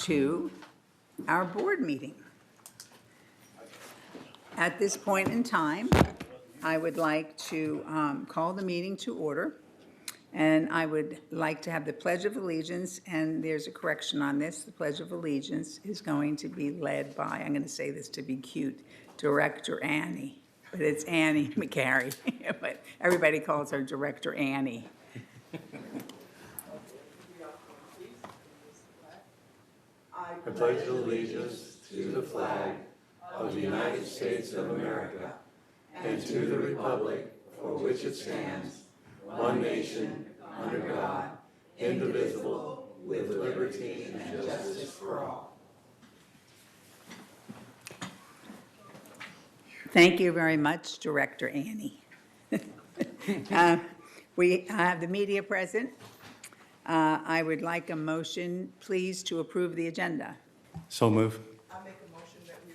to our board meeting. At this point in time, I would like to call the meeting to order, and I would like to have the Pledge of Allegiance, and there's a correction on this. The Pledge of Allegiance is going to be led by, I'm going to say this to be cute, Director Annie, but it's Annie McCary, but everybody calls her Director Annie. I pledge allegiance to the flag of the United States of America and to the republic for which it stands, one nation, under God, indivisible, with liberty and justice for all. Thank you very much, Director Annie. We have the media present. I would like a motion, please, to approve the agenda. So move. I make a motion that we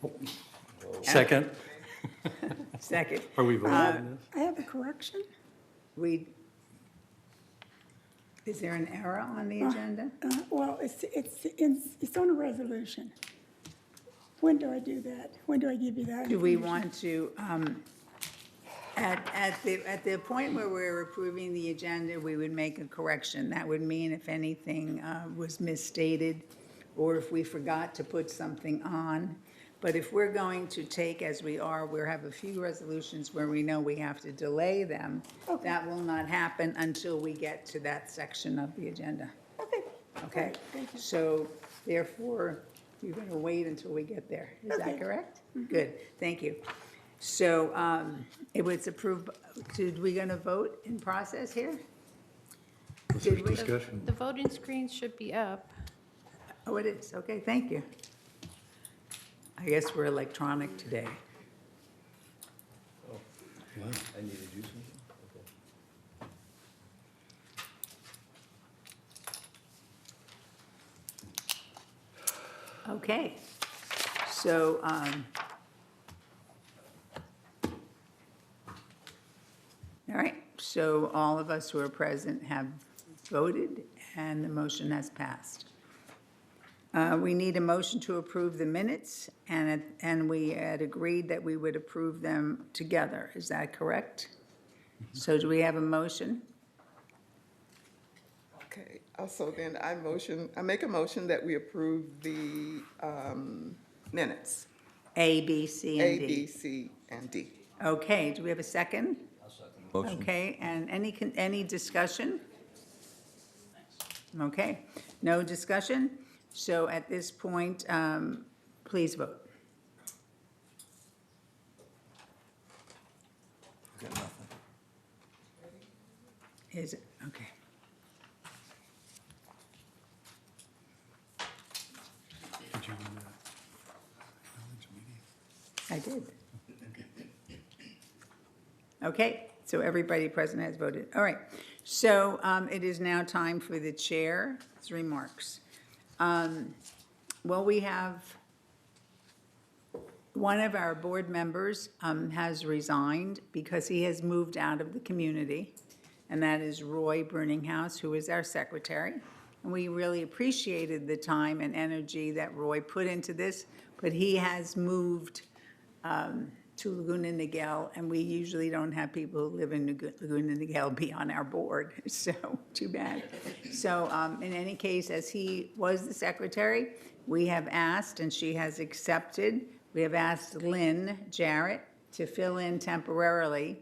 approve the agenda. Second. Second. Are we voting on I have a correction. Is there an error on the agenda? Well, it's on a resolution. When do I do that? When do I give you that? Do we information? want to, at the point where we're approving the agenda, we would make a correction. That would mean if anything was misstated, or if we forgot to put something on. But if we're going to take, as we are, we have a few resolutions where we know we have to delay them. Okay. That will not happen until we get to that section of the agenda. Okay. Okay? Thank you. So therefore, you're going to wait until we get there. Is Okay. that correct? Good, thank you. So it was approved, we going to vote in process here? Did we? discussion? The voting screen should be up. Oh, it is, okay, thank you. I guess we're electronic today. I need to do something? Okay, so, all right, so all of us who are present have voted, and the motion has passed. We need a motion to approve the minutes, and we had agreed that we would approve them together. Is that correct? So do we have a motion? Okay, so then I make a motion that we approve the minutes, A, B, C, and A, D. B, C, and D. Okay, do we have a second? Okay, and any discussion? Okay, no discussion? So at this point, please vote. Is it, okay. Did you acknowledge meeting? I did. Okay, so everybody present has voted. All right, so it is now time for the chair's remarks. Well, we have, one of our board members has resigned because he has moved out of the community, and that is Roy Burninghouse, who is our secretary. And we really appreciated the time and energy that Roy put into this, but he has moved to Laguna Niguel, and we usually don't have people who live in Laguna Niguel be on our board, so too bad. So in any case, as he was the secretary, we have asked, and she has accepted, we have asked Lynn Jarrett to fill in temporarily,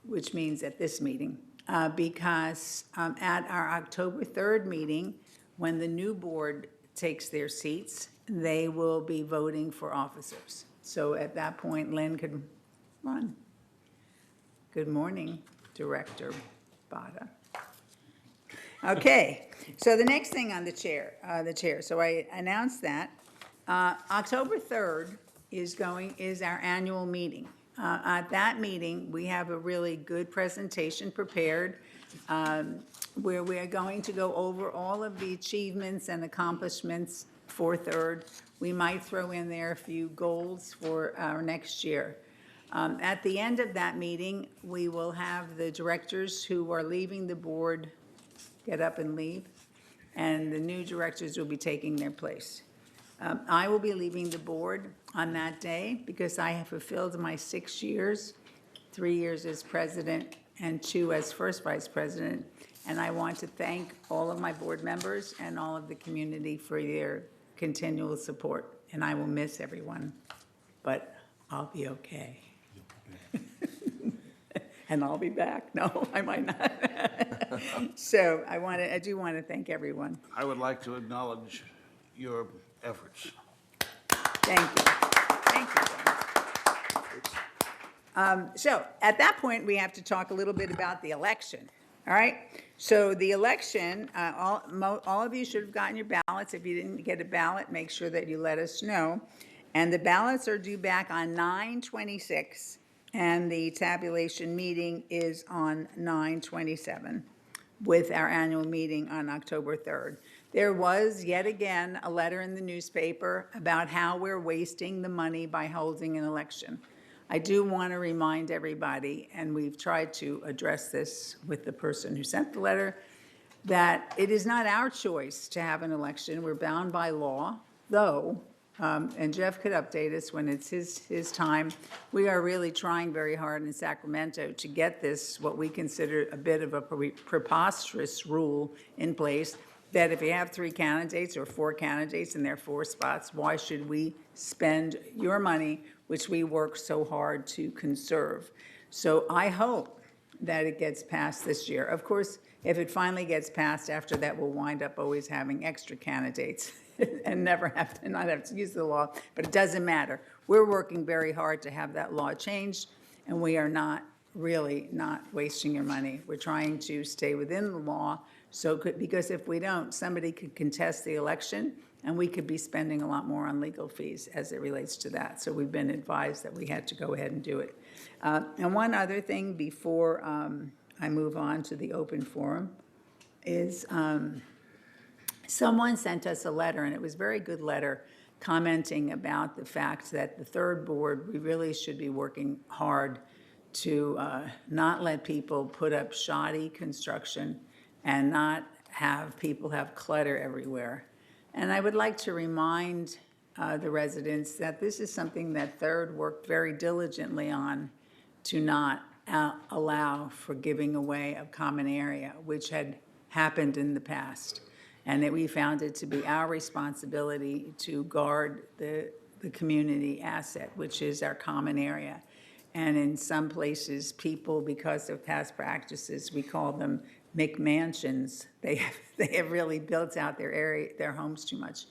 which means at this meeting, because at our October 3rd meeting, when the new board takes their seats, they will be voting for officers. So at that point, Lynn could run. Good morning, Director Bada. Okay, so the next thing on the chair, so I announced that. October 3rd is our annual meeting. At that meeting, we have a really good presentation prepared where we are going to go over all of the achievements and accomplishments for 3rd. We might throw in there a few goals for our next year. At the end of that meeting, we will have the directors who are leaving the board get up and leave. and the new directors will be taking their place. I will be leaving the board on that day because I have fulfilled my 6 years, 3 years as president and 2 as first vice president. And I want to thank all of my board members and all of the community for their continual support. And I will miss everyone, but I'll be okay. And I'll be back. No, I might not. So I do want to thank everyone. I would like to acknowledge your efforts. Thank you. Thank you. So at that point, we have to talk a little bit about the election. All right? So the election, all of you should have gotten your ballots. If you didn't get a ballot, make sure that you let us know. And the ballots are due back on 9/26, and the tabulation meeting is on 9/27, with our annual meeting on October 3rd. There was, yet again, a letter in the newspaper about how we're wasting the money by holding an election. I do want to remind everybody, and we've tried to address this with the person who sent the letter, that it is not our choice to have an election. We're bound by law, though, and Jeff could update us when it's his time. We are really trying very hard in Sacramento to get this, what we consider a bit of a preposterous rule in place, that if you have 3 candidates or 4 candidates and there are 4 spots, why should we spend your money, which we work so hard to conserve? So I hope that it gets passed this year. Of course, if it finally gets passed, after that, we'll wind up always having extra candidates and not have to use the law, but it doesn't matter. We're working very hard to have that law changed, and we are not wasting your money. We're trying to stay within the law, because if we don't, somebody could contest the election, and we could be spending a lot more on legal fees as it relates to that. So we've been advised that we had to go ahead and do it. And one other thing before I move on to the open forum is someone sent us a letter, and it was a very good letter, commenting about the fact that the third board, we really should be working hard to not let people put up shoddy construction and not have people have clutter everywhere. And I would like to remind the residents that this is something that Third worked very diligently on, to not allow for giving away of common area, which had happened in the past. And that we found it to be our responsibility to guard the community asset, which is our common area. And in some places, people, because of past practices, we call them McMansions. They have really built out their homes too much.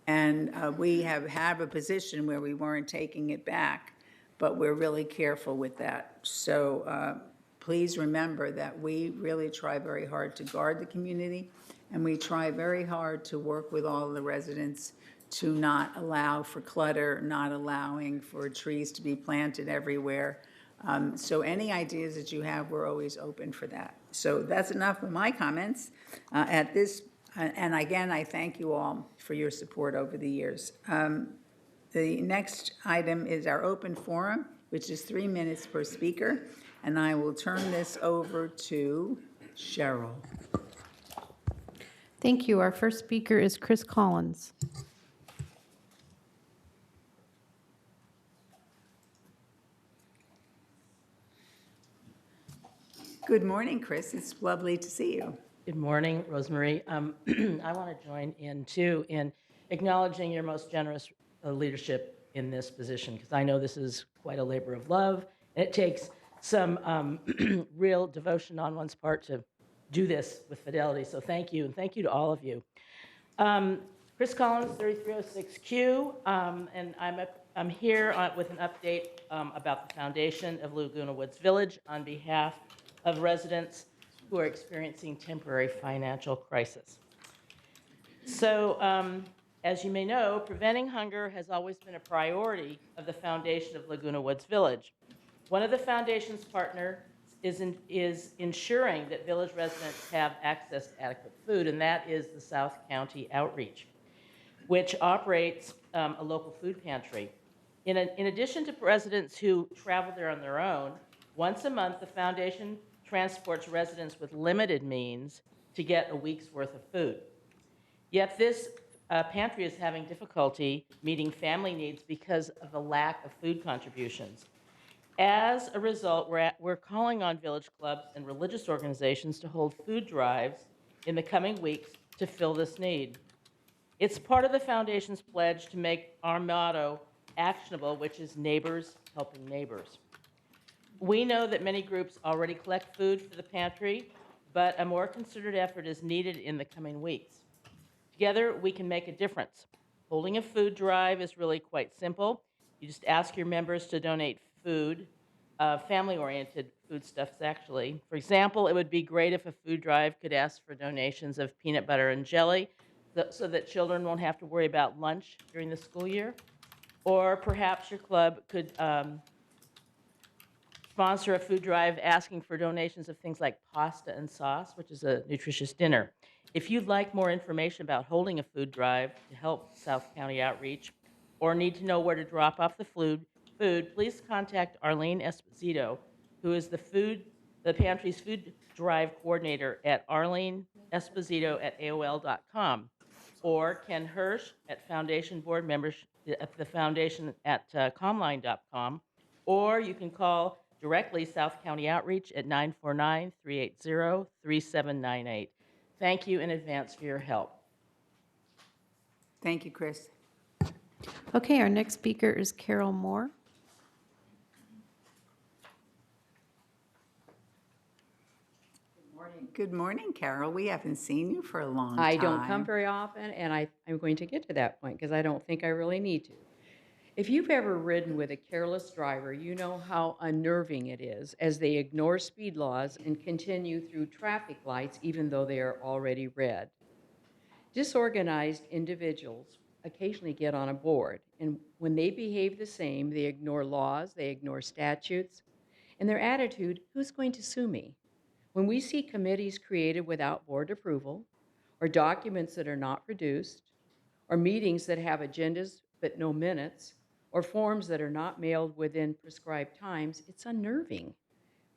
And we have a position where we weren't taking it back, but we're really careful with that. So please remember that we really try very hard to guard the community, and we try very hard to work with all of the residents to not allow for clutter, not allowing for trees to be planted everywhere. So any ideas that you have, we're always open for that. So that's enough of my comments at this. And again, I thank you all for your support over the years. The next item is our open forum, which is 3 minutes per speaker. And I will turn this over to Cheryl. Thank you. Our first speaker is Chris Collins. Good morning, Chris. It's lovely to see you. Good morning, Rosemarie. I want to join in, too, in acknowledging your most generous leadership in this position, because I know this is quite a labor of love, and it takes some real devotion on one's part to do this with fidelity. So thank you, and thank you to all of you. Chris Collins, 3306Q, and I'm here with an update about the foundation of Laguna Woods Village on behalf of residents who are experiencing temporary financial crisis. So, as you may know, preventing hunger has always been a priority of the foundation of Laguna Woods Village. One of the foundation's partners is ensuring that village residents have access to adequate food, and that is the South County Outreach, which operates a local food pantry. In addition to residents who travel there on their own, once a month the foundation transports residents with limited means to get a week's worth of food. Yet this pantry is having difficulty meeting family needs because of the lack of food contributions. As a result, we're calling on village clubs and religious organizations to hold food drives in the coming weeks to fill this need. It's part of the foundation's pledge to make our motto actionable, which is neighbors helping neighbors. We know that many groups already collect food for the pantry, but a more concerted effort is needed in the coming weeks. Together, we can make a difference. Holding a food drive is really quite simple. You just ask your members to donate food, family-oriented foodstuffs, actually. For example, it would be great if a food drive could ask for donations of peanut butter and jelly so that children won't have to worry about lunch during the school year. Or perhaps your club could sponsor a food drive asking for donations of things like pasta and sauce, which is a nutritious dinner. If you'd like more information about holding a food drive to help South County Outreach, or need to know where to drop off the food, please contact Arlene Esposito, who is the pantry's food drive coordinator at arleneesposito@aol.com, or Ken Hirsch at Foundation Board Members at the foundation at comline.com, or you can call directly South County Outreach at 949-380-3798. Thank you in advance for your help. Thank you, Chris. Okay, our next speaker is Carol Moore. Good morning, Carol. We haven't seen you for a long time. I don't come very often, and I'm going to get to that point because I don't think I really need to. If you've ever ridden with a careless driver, you know how unnerving it is as they ignore speed laws and continue through traffic lights even though they are already red. Disorganized individuals occasionally get on a board, and when they behave the same, they ignore laws, they ignore statutes, and their attitude, who's going to sue me? When we see committees created without board approval, or documents that are not produced, or meetings that have agendas but no minutes, or forms that are not mailed within prescribed times, it's unnerving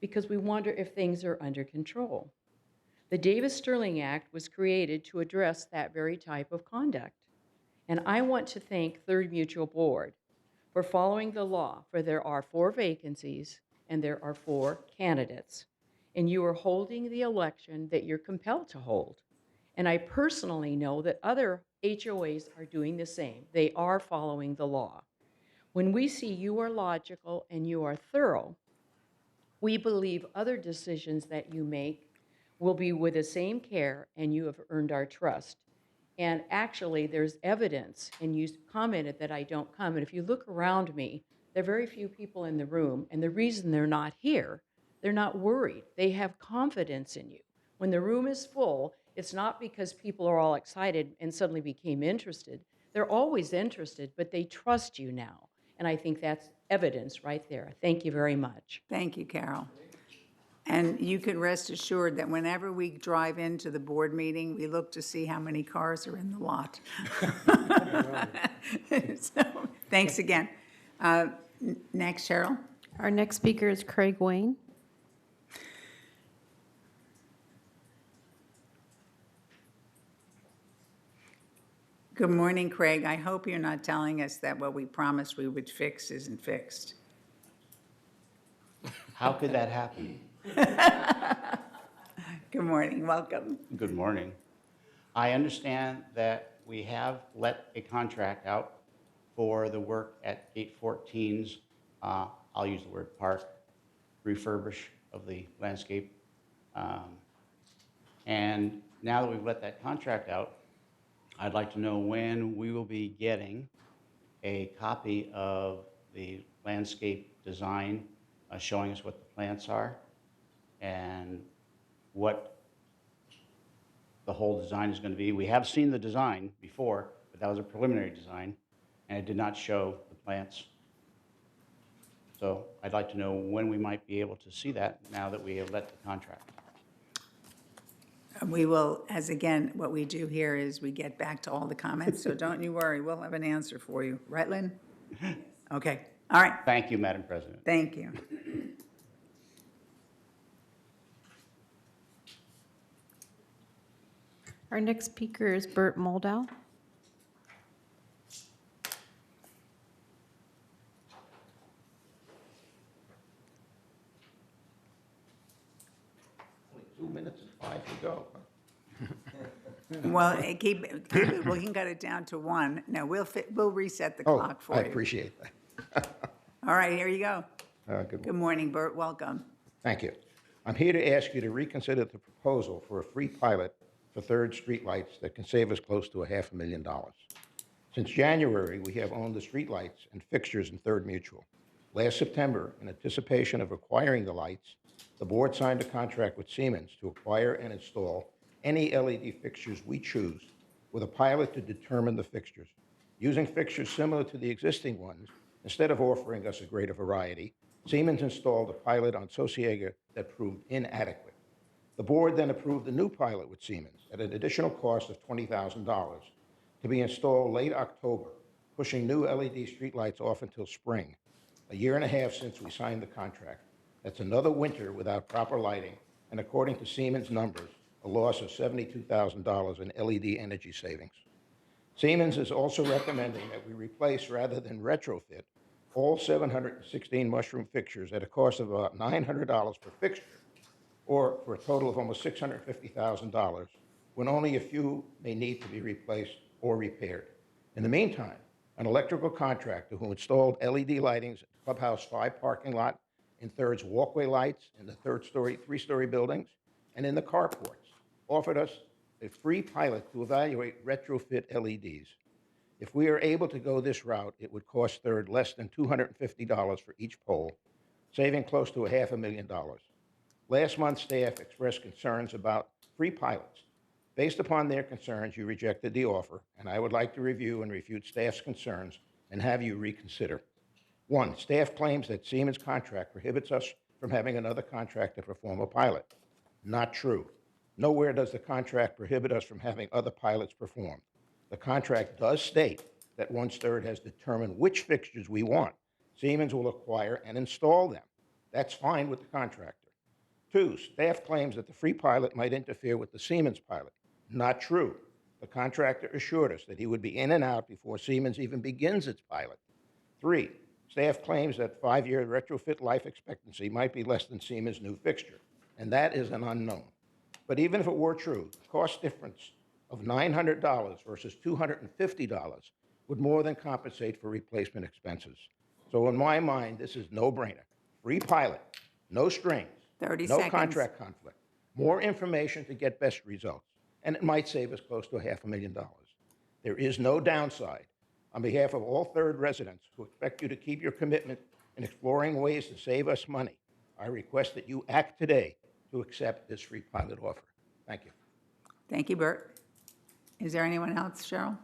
because we wonder if things are under control. The Davis-Sterling Act was created to address that very type of conduct. And I want to thank Third Mutual Board for following the law, for there are 4 vacancies and there are 4 candidates. And you are holding the election that you're compelled to hold. And I personally know that other HOAs are doing the same. They are following the law. When we see you are logical and you are thorough, we believe other decisions that you make will be with the same care, and you have earned our trust. And actually, there's evidence, and you commented that I don't come, and if you look around me, there are very few people in the room, and the reason they're not here, they're not worried. They have confidence in you. When the room is full, it's not because people are all excited and suddenly became interested. They're always interested, but they trust you now. And I think that's evidence right there. Thank you very much. Thank you, Carol. And you can rest assured that whenever we drive into the board meeting, we look to see how many cars are in the lot. So, thanks again. Next, Cheryl. Our next speaker is Craig Wayne. Good morning, Craig. I hope you're not telling us that what we promised we would fix isn't fixed. How could that happen? Good morning, welcome. Good morning. I understand that we have let a contract out for the work at 814's, I'll use the word park, refurbish of the landscape. And now that we've let that contract out, I'd like to know when we will be getting a copy of the landscape design showing us what the plants are and what the whole design is going to be. We have seen the design before, but that was a preliminary design, and it did not show the plants. So I'd like to know when we might be able to see that now that we have let the contract. We will, as again, what we do here is we get back to all the comments, so don't you worry, we'll have an answer for you. Right, Lynn? Okay, all right, Thank you, Madam President. thank you. Our next speaker is Bert Moldow. Only 2 minutes and 5 to go. Well, keep it, we can cut it down to 1. No, we'll reset the Oh, clock for I you. appreciate that. All right, here you go. Good Good morning, Bert, welcome. Thank you. I'm here to ask you to reconsider the proposal for a free pilot for third streetlights that can save us close to $500,000. Since January, we have owned the streetlights and fixtures in Third Mutual. Last September, in anticipation of acquiring the lights, the board signed a contract with Siemens to acquire and install any LED fixtures we choose with a pilot to determine the fixtures. Using fixtures similar to the existing ones, instead of offering us a greater variety, Siemens installed a pilot on Sociega that proved inadequate. The board then approved a new pilot with Siemens at an additional cost of $20,000 to be installed late October, pushing new LED streetlights off until spring, a year and a half since we signed the contract. That's another winter without proper lighting, and according to Siemens numbers, a loss of $72,000 in LED energy savings. Siemens is also recommending that we replace rather than retrofit all 716 mushroom fixtures at a cost of about $900 per fixture, or for a total of almost $650,000, when only a few may need to be replaced or repaired. In the meantime, an electrical contractor who installed LED lightings at Clubhouse 5 parking lot, in Third's walkway lights, in the three-story buildings, and in the carports, offered us a free pilot to evaluate retrofit LEDs. If we are able to go this route, it would cost Third less than $250 for each pole, saving close to $500,000. Last month, staff expressed concerns about free pilots. Based upon their concerns, you rejected the offer, and I would like to review and refute staff's concerns and have you reconsider. 1, staff claims that Siemens' contract prohibits us from having another contractor perform a pilot. Not true. Nowhere does the contract prohibit us from having other pilots performed. The contract does state that once Third has determined which fixtures we want, Siemens will acquire and install them. That's fine with the contractor. 2, staff claims that the free pilot might interfere with the Siemens pilot. Not true. The contractor assured us that he would be in and out before Siemens even begins its pilot. 3, staff claims that 5-year retrofit life expectancy might be less than Siemens' new fixture, and that is an unknown. But even if it were true, the cost difference of $900 versus $250 would more than compensate for replacement expenses. So in my mind, this is no-brainer. Free pilot, no strings, 30 no seconds. contract conflict, more information to get best results, and it might save us close to $500,000. There is no downside. On behalf of all Third residents who expect you to keep your commitment in exploring ways to save us money, I request that you act today to accept this free pilot offer. Thank you. Thank you, Bert. Is there anyone else, Cheryl?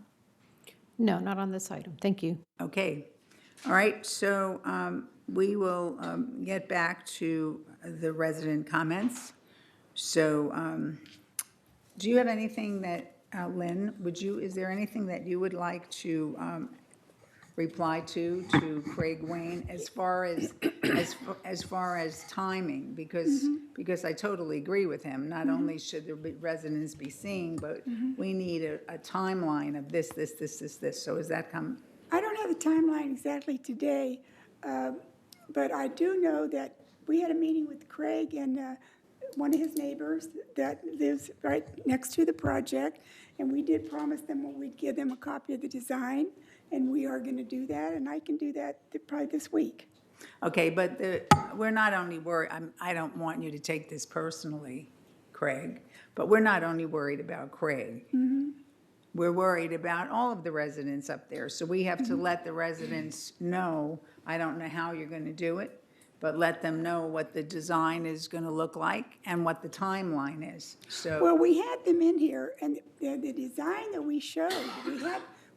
No, not on this item. Thank you. Okay. All right, so we will get back to the resident comments. So do you have anything that, Lynn, is there anything that you would like to reply to Craig Wayne as far as timing? Because I totally agree with him. Not only should the residents be seeing, but we need a timeline of this. So is that come? I don't have the timeline exactly today, but I do know that we had a meeting with Craig and one of his neighbors that lives right next to the project, and we did promise them we'd give them a copy of the design, and we are going to do that, and I can do that probably this week. Okay, but we're not only worried, I don't want you to take this personally, Craig, but we're not only worried about Craig. We're worried about all of the residents up there. So we have to let the residents know, I don't know how you're going to do it, but let them know what the design is going to look like and what the timeline is. So, Well, we had them in here, and the design that we showed,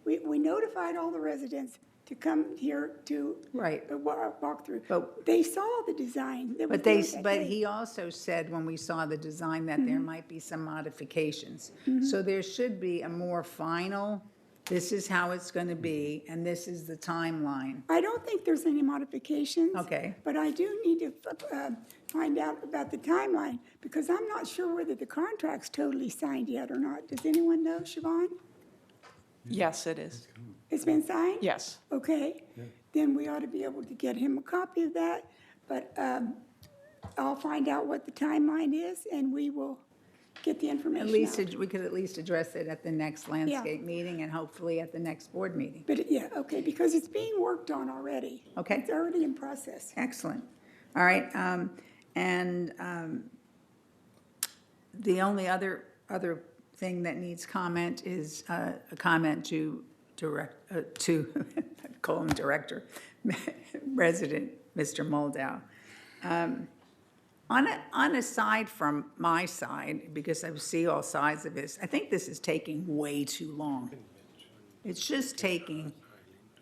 we notified all the residents to come here to Right. Walk through. But- They saw the design that was but there that but day. he also said when we saw the design that there might be some modifications. So there should be a more final this is how it's going to be, and this is the timeline. I don't think there's any modifications. Okay. But I do need to find out about the timeline, because I'm not sure whether the contract's totally signed yet or not. Does anyone know, Siobhan? Yes, it is. It's been signed? Yes. Okay, then we ought to be able to get him a copy of that, but I'll find out what the timeline is, and we will get the information At least, out. we could at least address it at the next landscape meeting and hopefully at the next board meeting. But, yeah, okay, because it's being worked on already. Okay. It's already in process. Excellent. All right, the only other thing that needs comment is a comment to call him director, resident, Mr. Moldow. On aside from my side, because I see all sides of this, I think this is taking way too long. It's just taking,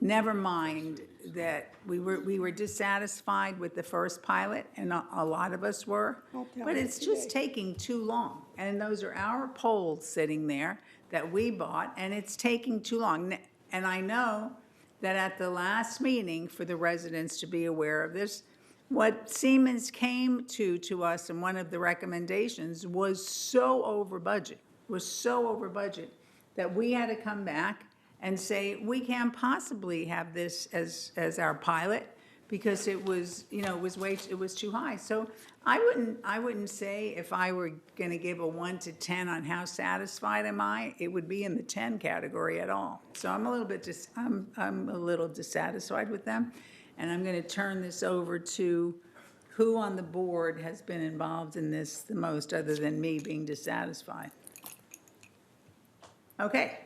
never mind that we were dissatisfied with the first pilot, and a lot of us were, I'll tell but you it's just today. taking too long. And those are our poles sitting there that we bought, and it's taking too long. And I know that at the last meeting, for the residents to be aware of this, what Siemens came to us, and one of the recommendations was so over budget, that we had to come back and say, we can't possibly have this as our pilot, because it was, it was too high. So I wouldn't say, if I were gonna give a 1 to 10 on how satisfied am I, it would be in the 10 category at all. So I'm a little bit I'm a little dissatisfied with them. And I'm gonna turn this over to who on the board has been involved in this the most, other than me being dissatisfied. Okay,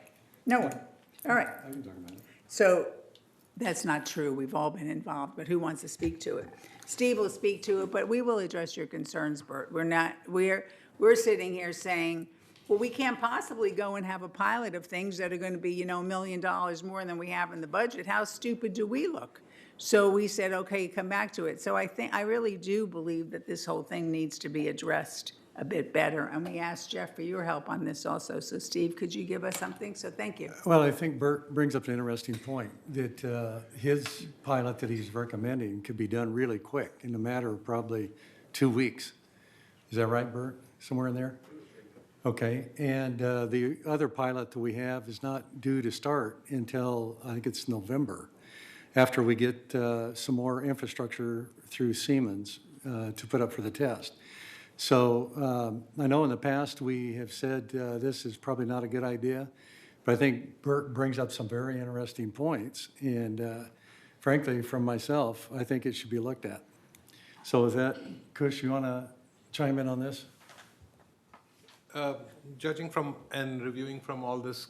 no one. All right. I can talk about it. So that's not true. We've all been involved, but who wants to speak to it? Steve will speak to it, but we will address your concerns, Bert. We're sitting here saying, well, we can't possibly go and have a pilot of things that are going to be, $1 million more than we have in the budget. How stupid do we look? So we said, okay, come back to it. So I really do believe that this whole thing needs to be addressed a bit better. And we asked Jeff for your help on this also. So Steve, could you give us something? So thank you. Well, I think Bert brings up an interesting point, that his pilot that he's recommending could be done really quick, in a matter of probably 2 weeks. Is that right, Bert? Somewhere in there? Okay, and the other pilot that we have is not due to start until, I think it's November, after we get some more infrastructure through Siemens to put up for the test. So I know in the past we have said this is probably not a good idea, but I think Bert brings up some very interesting points. And frankly, from myself, I think it should be looked at. So is that, Kush, you want to chime in on this? Judging from and reviewing from all this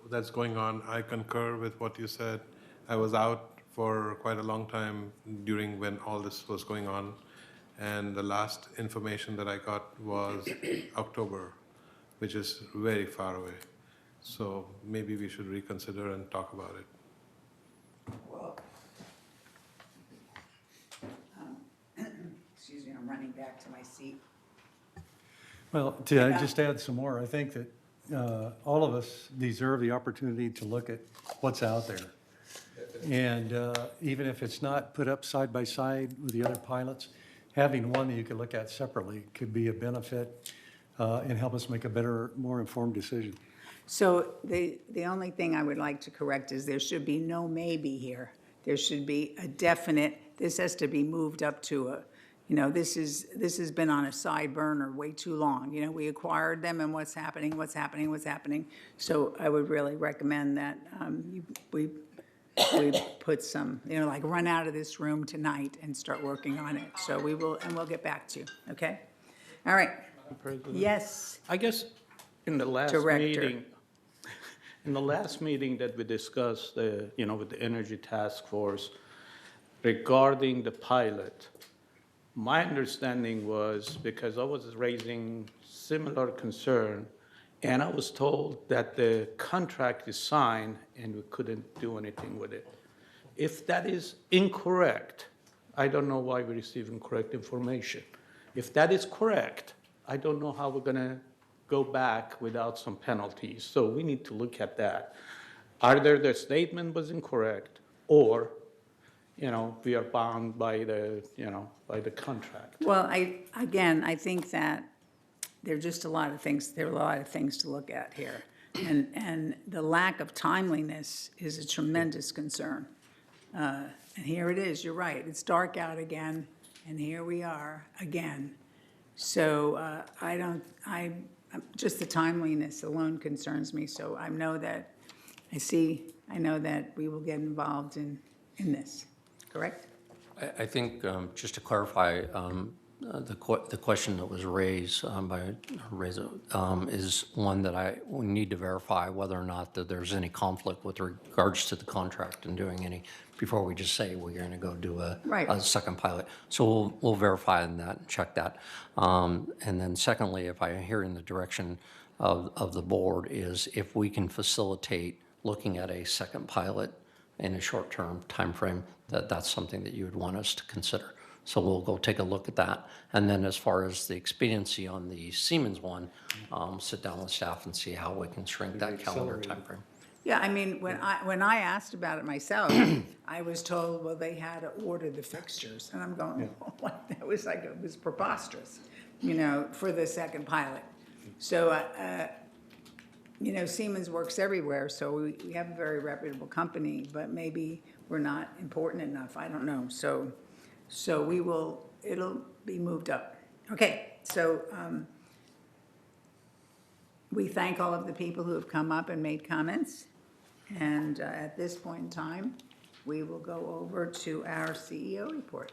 that's going on, I concur with what you said. I was out for quite a long time during when all this was going on, and the last information that I got was October, which is very far away. So maybe we should reconsider and talk about it. Excuse me, I'm running back to my seat. Well, to just add some more, I think that all of us deserve the opportunity to look at what's out there. And even if it's not put up side by side with the other pilots, having one that you could look at separately could be a benefit and help us make a better, more informed decision. So the only thing I would like to correct is there should be no maybe here. There should be a definite, this has to be moved up to a, this has been on a side burner way too long. We acquired them, and what's happening. So I would really recommend that we put some, like run out of this room tonight and start working on it. So we will, and we'll get back to you, okay? All right. President? Yes, I guess in the last Director. meeting, that we discussed, with the Energy Task Force regarding the pilot, my understanding was, because I was raising similar concern, and I was told that the contract is signed and we couldn't do anything with it. If that is incorrect, I don't know why we receive incorrect information. If that is correct, I don't know how we're going to go back without some penalties. So we need to look at that. either the statement was incorrect or, we are bound by by the contract. Well, I think that there are just a lot of things, there are a lot of things to look at here. And the lack of timeliness is a tremendous concern. And here it is, you're right, it's dark out again, and here we are again. So just the timeliness alone concerns me, so I know that we will get involved in this, correct? I think, just to clarify, the question that was raised by Reza is one that we need to verify whether or not that there's any conflict with regards to the contract and doing any, before we just say we're going to go do Right. a second pilot. So we'll verify in that and check that. And then secondly, if I hear in the direction of the board, is if we can facilitate looking at a second pilot in a short-term timeframe, that's something that you would want us to consider. So we'll go take a look at that. And then as far as the expediency on the Siemens one, sit down with staff and see how we can shrink that calendar timeframe. Yeah, I mean, when I asked about it myself, I was told, well, they had to order the fixtures. And I'm going, what? That was like, it was preposterous, for the second pilot. So, Siemens works everywhere, so we have a very reputable company, but maybe we're not important enough. I don't know. So it'll be moved up. Okay, so we thank all of the people who have come up and made comments. And at this point in time, we will go over to our CEO report.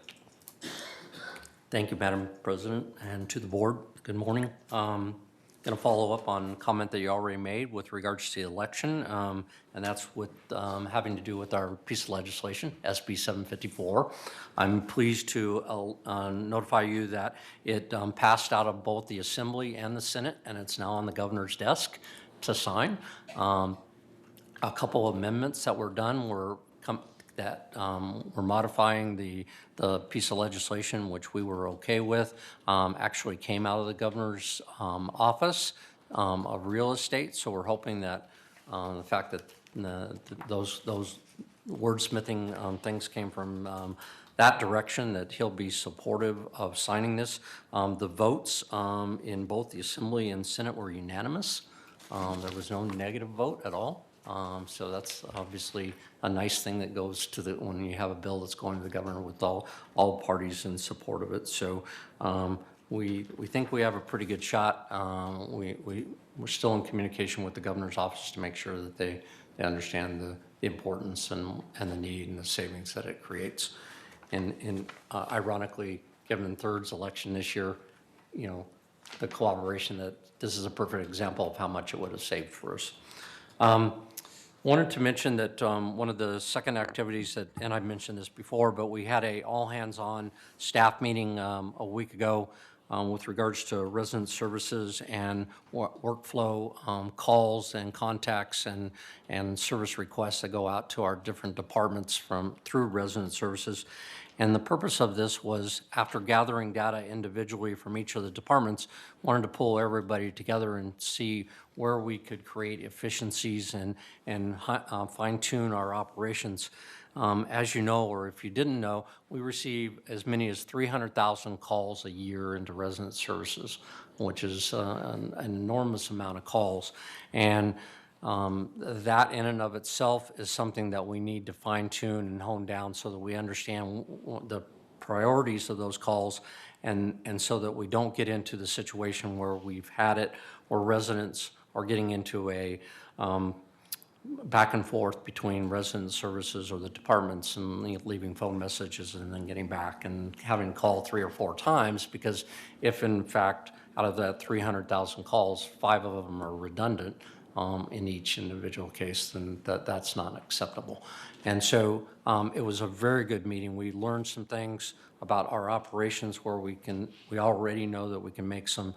Thank you, Madam President, and to the board, good morning. Going to follow up on a comment that you already made with regards to the election, and that's with having to do with our piece of legislation, SB 754. I'm pleased to notify you that it passed out of both the Assembly and the Senate, and it's now on the governor's desk to sign. A couple of amendments that were done were we're modifying the piece of legislation, which we were okay with, actually came out of the governor's office of real estate. So we're hoping that the fact that those wordsmithing things came from that direction, that he'll be supportive of signing this. The votes in both the Assembly and Senate were unanimous. There was no negative vote at all. So that's obviously a nice thing that goes to when you have a bill that's going to the governor with all parties in support of it. So we think we have a pretty good shot. We're still in communication with the governor's office to make sure that they understand the importance and the need and the savings that it creates. And ironically, given Third's election this year, the collaboration, that this is a perfect example of how much it would have saved for us. Wanted to mention that one of the second activities that, and I've mentioned this before, but we had a all-hands-on staff meeting a week ago with regards to resident services and workflow calls and contacts and service requests that go out to our different departments through resident services. And the purpose of this was, after gathering data individually from each of the departments, wanted to pull everybody together and see where we could create efficiencies and fine-tune our operations. As you know, or if you didn't know, we receive as many as 300,000 calls a year into resident services, which is an enormous amount of calls. And that in and of itself is something that we need to fine tune and hone down so that we understand the priorities of those calls, and so that we don't get into the situation where we've had it, where residents are getting into a back and forth between resident services or the departments and leaving phone messages and then getting back and having to call 3 or 4 times, because if in fact out of that 300,000 calls, 5 of them are redundant, in each individual case, then that's not acceptable. And so it was a very good meeting. We learned some things about our operations where we already know that we can make some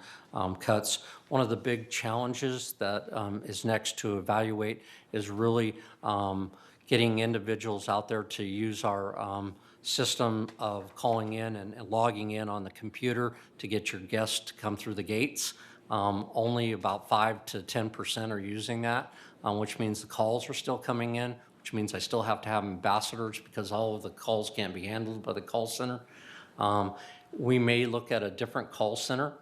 cuts. One of the big challenges that is next to evaluate is really getting individuals out there to use our system of calling in and logging in on the computer to get your guests to come through the gates. Only about 5 to 10% are using that, which means the calls are still coming in, which means I still have to have ambassadors because all of the calls can't be handled by the call center. We may look at a different call center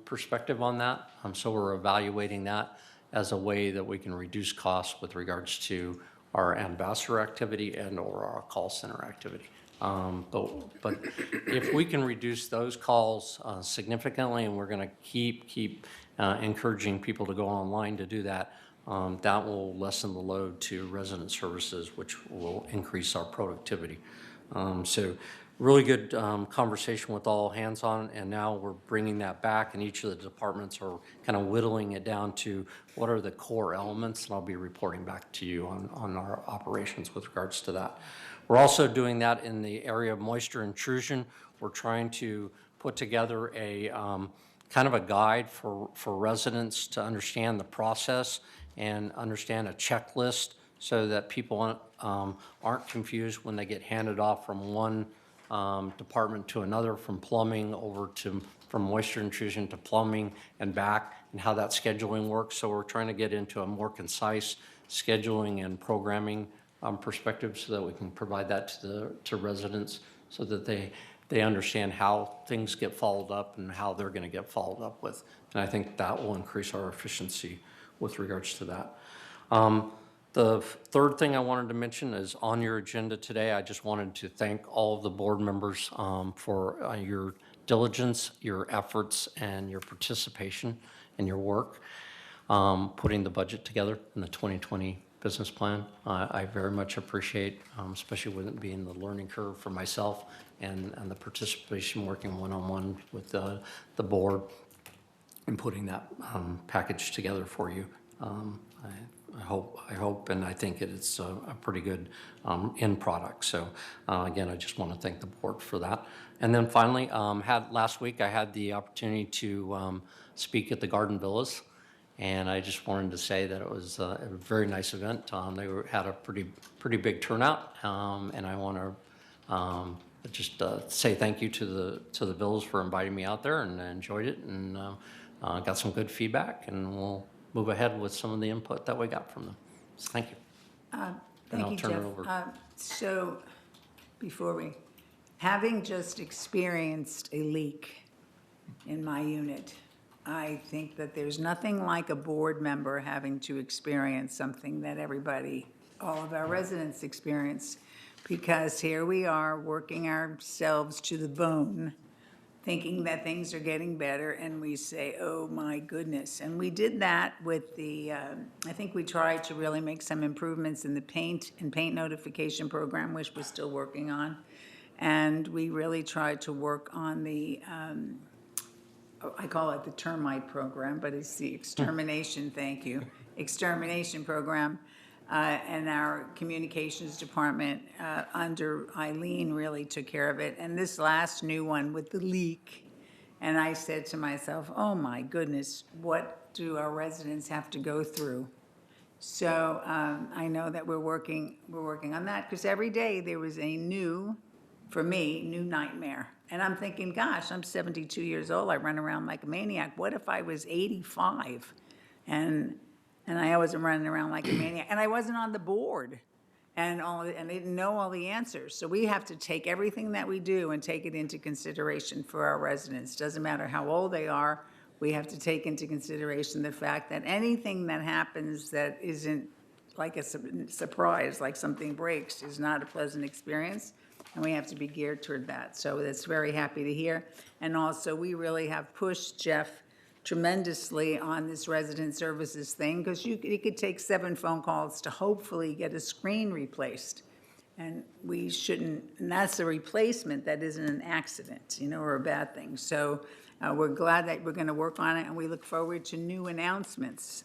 perspective on that. So we're evaluating that as a way that we can reduce costs with regards to our ambassador activity and or our call center activity. But if we can reduce those calls significantly, and we're going to keep encouraging people to go online to do that, that will lessen the load to resident services, which will increase our productivity. So really good conversation with all hands on, and now we're bringing that back, and each of the departments are kind of whittling it down to what are the core elements, and I'll be reporting back to you on our operations with regards to that. We're also doing that in the area of moisture intrusion. We're trying to put together a kind of a guide for residents to understand the process and understand a checklist so that people aren't confused when they get handed off from one department to another, from plumbing over to, from moisture intrusion to plumbing and back, and how that scheduling works. So we're trying to get into a more concise scheduling and programming perspective so that we can provide that to residents so that they understand how things get followed up and how they're going to get followed up with. And I think that will increase our efficiency with regards to that. The third thing I wanted to mention is on your agenda today, I just wanted to thank all of the board members for your diligence, your efforts, and your participation in your work, putting the budget together in the 2020 business plan. I very much appreciate, especially with it being the learning curve for myself and the participation working one-on-one with the board and putting that package together for you. I hope, and I think it's a pretty good end product. So again, I just want to thank the board for that. And then finally, last week I had the opportunity to speak at the Garden Villas, and I just wanted to say that it was a very nice event. They had a pretty big turnout, and I want to just say thank you to the Villas for inviting me out there, and I enjoyed it, and got some good feedback, and we'll move ahead with some of the input that we got from them. So thank you. Thank you, turn it Jeff. over. So having just experienced a leak in my unit, I think that there's nothing like a board member having to experience something that all of our residents experience, because here we are working ourselves to the bone, thinking that things are getting better, and we say, oh my goodness. And we did that with I think we tried to really make some improvements in the paint notification program, which we're still working on. And we really tried to work on the, I call it the termite program, but it's the extermination, thank you, extermination program. And our communications department under Eileen really took care of it. And this last new one with the leak, and I said to myself, oh my goodness, what do our residents have to go through? So I know that we're working on that, because every day there was a new nightmare. And I'm thinking, gosh, I'm 72 years old, I run around like a maniac. What if I was 85? And I wasn't running around like a maniac, and I wasn't on the board, and they didn't know all the answers. So we have to take everything that we do and take it into consideration for our residents. Doesn't matter how old they are, we have to take into consideration the fact that anything that happens that isn't like a surprise, like something breaks, is not a pleasant experience, and we have to be geared toward that. So that's very happy to hear. And also, we really have pushed Jeff tremendously on this resident services thing, because it could take 7 phone calls to hopefully get a screen replaced. And we shouldn't, and that's a replacement, that isn't an accident, or a bad thing. So we're glad that we're going to work on it, and we look forward to new announcements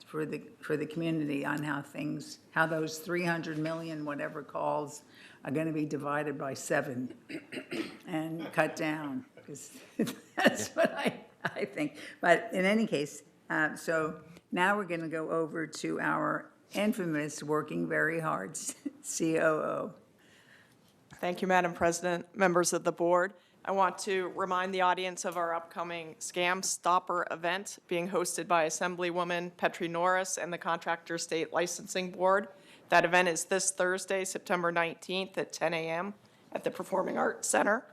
for the community on how those 300 million whatever calls are going to be divided by 7 and cut down, because that's what I think. But in any case, so now we're going to go over to our infamous working very hard COO. Thank you, Madam President, members of the board. I want to remind the audience of our upcoming Scam Stopper event being hosted by Assemblywoman Petri Norris and the Contractor State Licensing Board. That event is this Thursday, September 19th at 10 a.m. at the Performing Arts Center.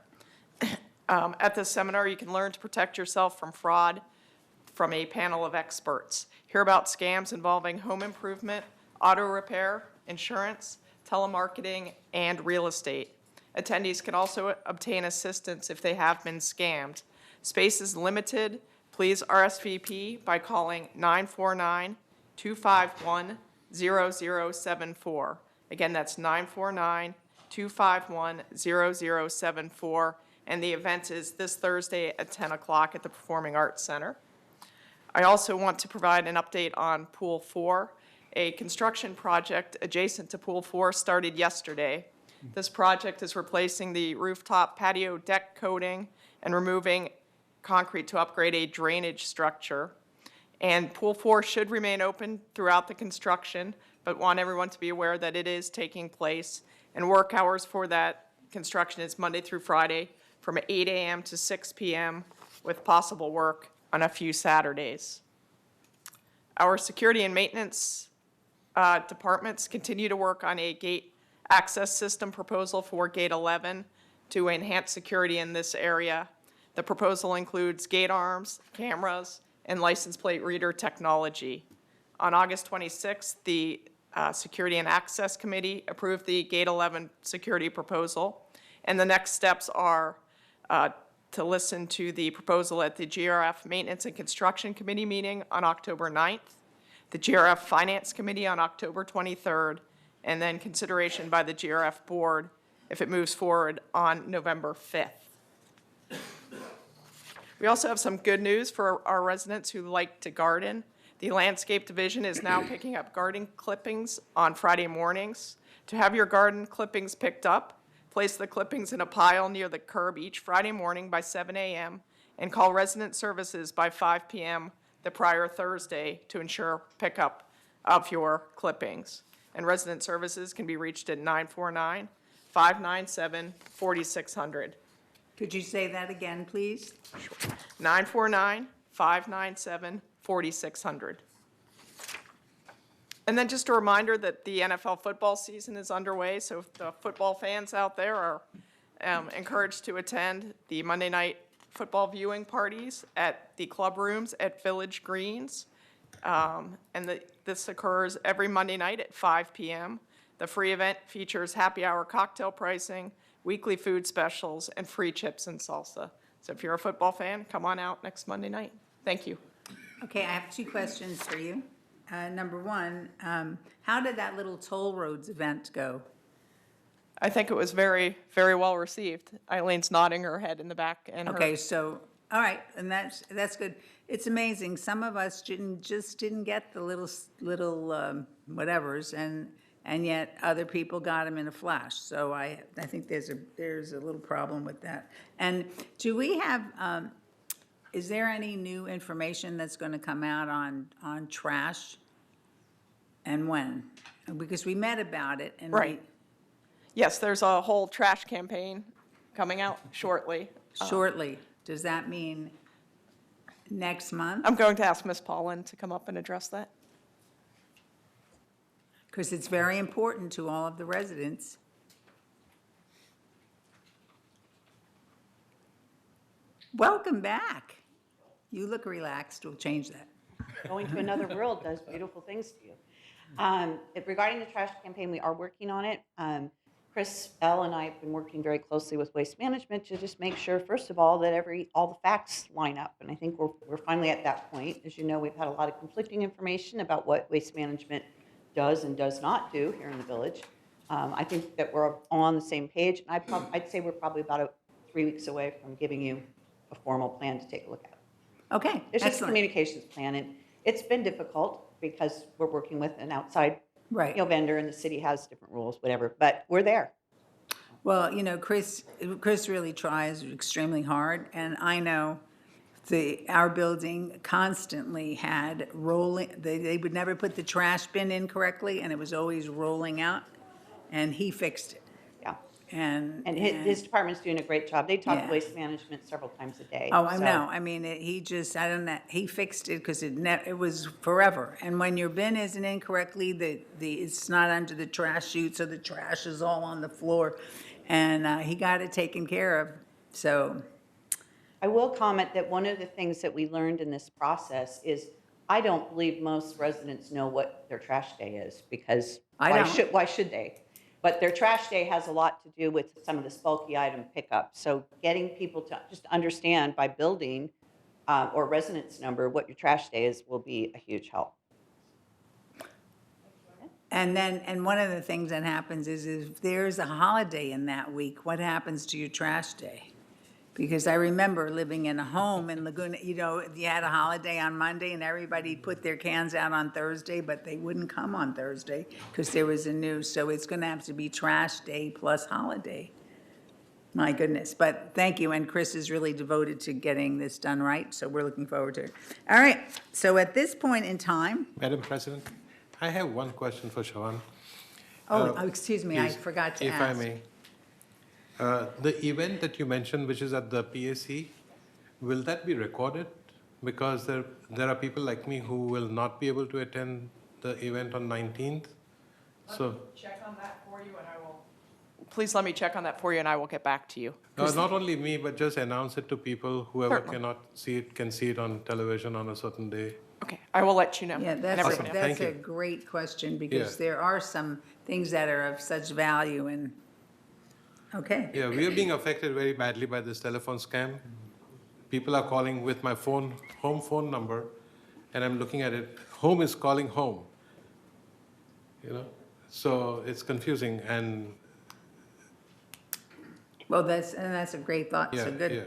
At this seminar, you can learn to protect yourself from fraud from a panel of experts. Hear about scams involving home improvement, auto repair, insurance, telemarketing, and real estate. Attendees can also obtain assistance if they have been scammed. Space is limited. Please RSVP by calling 949-251-0074. Again, that's 949-251-0074. And the event is this Thursday at 10 o'clock at the Performing Arts Center. I also want to provide an update on Pool 4. A construction project adjacent to Pool 4 started yesterday. This project is replacing the rooftop patio deck coating and removing concrete to upgrade a drainage structure. And Pool 4 should remain open throughout the construction, but want everyone to be aware that it is taking place. And work hours for that construction is Monday through Friday from 8 a.m. to 6 p.m. with possible work on a few Saturdays. Our security and maintenance departments continue to work on a gate access system proposal for Gate 11 to enhance security in this area. The proposal includes gate arms, cameras, and license plate reader technology. On August 26th, the Security and Access Committee approved the Gate 11 security proposal, and the next steps are to listen to the proposal at the GRF Maintenance and Construction Committee meeting on October 9th, the GRF Finance Committee on October 23rd, and then consideration by the GRF Board if it moves forward on November 5th. We also have some good news for our residents who like to garden. The Landscape Division is now picking up garden clippings on Friday mornings. To have your garden clippings picked up, place the clippings in a pile near the curb each Friday morning by 7 a.m. and call Resident Services by 5 p.m. the prior Thursday to ensure pickup of your clippings. And Resident Services can be reached at 949-597-4600. Could you say that again, please? 949-597-4600. And then just a reminder that the NFL football season is underway, so if the football fans out there are encouraged to attend the Monday night football viewing parties at the club rooms at Village Greens. This occurs every Monday night at 5 p.m. The free event features happy hour cocktail pricing, weekly food specials, and free chips and salsa. So if you're a football fan, come on out next Monday night. Thank you. Okay, I have two questions for you. Number one, how did that little toll roads event go? I think it was very, very well received. Eileen's nodding her head in the back. And Okay, so, all right, and that's good. It's amazing. Some of us didn't get the little whatevers, and yet other people got them in a flash. So I think there's a little problem with that. And do we have? Is there any new information that's going to come out on trash, and when? Because we met about it, and Right. Yes, there's a whole trash campaign coming out shortly. Shortly. Does that mean next month? I'm going to ask Ms. Paulin to come up and address that. Because it's very important to all of the residents. Welcome back. You look relaxed. We'll change that. Going to another world does beautiful things to you. Regarding the trash campaign, we are working on it. Chris L. and I have been working very closely with Waste Management to just make sure, first of all, that all the facts line up. And I think we're finally at that point. As you know, we've had a lot of conflicting information about what Waste Management does and does not do here in the village. I think that we're all on the same page. And I'd say we're probably about 3 weeks away from giving you a formal plan to take a look at. Okay, It's just a excellent. communications plan, and it's been difficult because we're working with an outside Right. vendor, and the city has different rules, whatever, but we're there. Well, Chris really tries extremely hard, and I know our building constantly had rolling, they would never put the trash bin in correctly, and it was always rolling out, and he fixed it. Yeah. And. And his department's doing a great job. They talk Yeah. to Waste Management several times a day. Oh, I so- know. I mean, he just, I don't know, he fixed it because it was forever. And when your bin isn't in correctly, it's not under the trash chute, so the trash is all on the floor. And he got it taken care of, so. I will comment that one of the things that we learned in this process is I don't believe most residents know what their trash day is because I why don't. why should they? But their trash day has a lot to do with some of this bulky item pickup. So getting people to just understand by building or residence number what your trash day is will be a huge help. And one of the things that happens is if there's a holiday in that week, what happens to your trash day? Because I remember living in a home in Laguna, you had a holiday on Monday and everybody put their cans out on Thursday, but they wouldn't come on Thursday because there was a news. So it's going to have to be trash day plus holiday. My goodness. But thank you. And Chris is really devoted to getting this done right. So we're looking forward to it. All right. So at this point in time. Madam President, I have one question for Siobhan. Excuse me. I Please, forgot to if ask. I may. The event that you mentioned, which is at the PAC, will that be recorded? Because there are people like me who will not be able to attend the event on 19th. So Check on that for you and I will. Please let me check on that for you and I will get back to you. not only me, but just announce it to people, whoever Certainly. cannot see it can see it on television on a certain day. Okay, I will let you know. Yeah, and that's, everyone know. that's Thank a you. great question because Yeah. there are some things that are of such value and, okay. Yeah, we are being affected very badly by this telephone scam. People are calling with my home phone number, and I'm looking at it, home is calling home. So it's confusing and Well, that's a great thought, yeah, so good. yeah.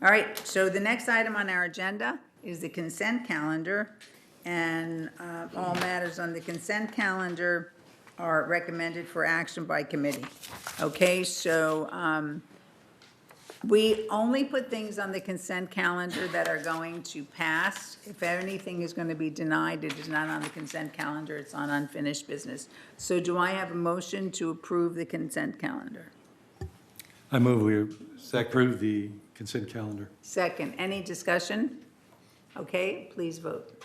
All right, so the next item on our agenda is the consent calendar. And all matters on the consent calendar are recommended for action by committee. Okay, so we only put things on the consent calendar that are going to pass. If anything is going to be denied, it is not on the consent calendar, it's on unfinished business. So do I have a motion to approve the consent calendar? I move we approve the consent calendar. Second, any discussion? Okay, please vote.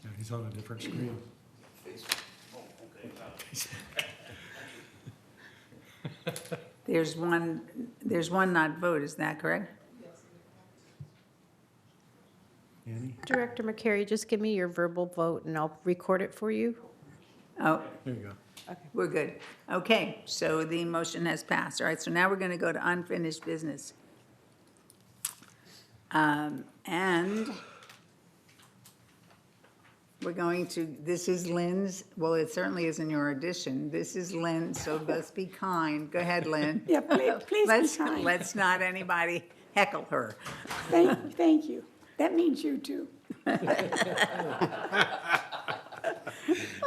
Yeah, he's on a different screen. There's one not vote, is that correct? Annie? Director McCary, just give me your verbal vote and I'll record it for you. Oh, There you go. we're good. Okay, so the motion has passed. All right, so now we're going to go to unfinished business. And we're going to, this is Lynn's, well, it certainly isn't your addition. This is Lynn, so let's be kind. Go ahead, Lynn. Yeah, please be kind. Let's not anybody heckle her. Thank you. That means you too.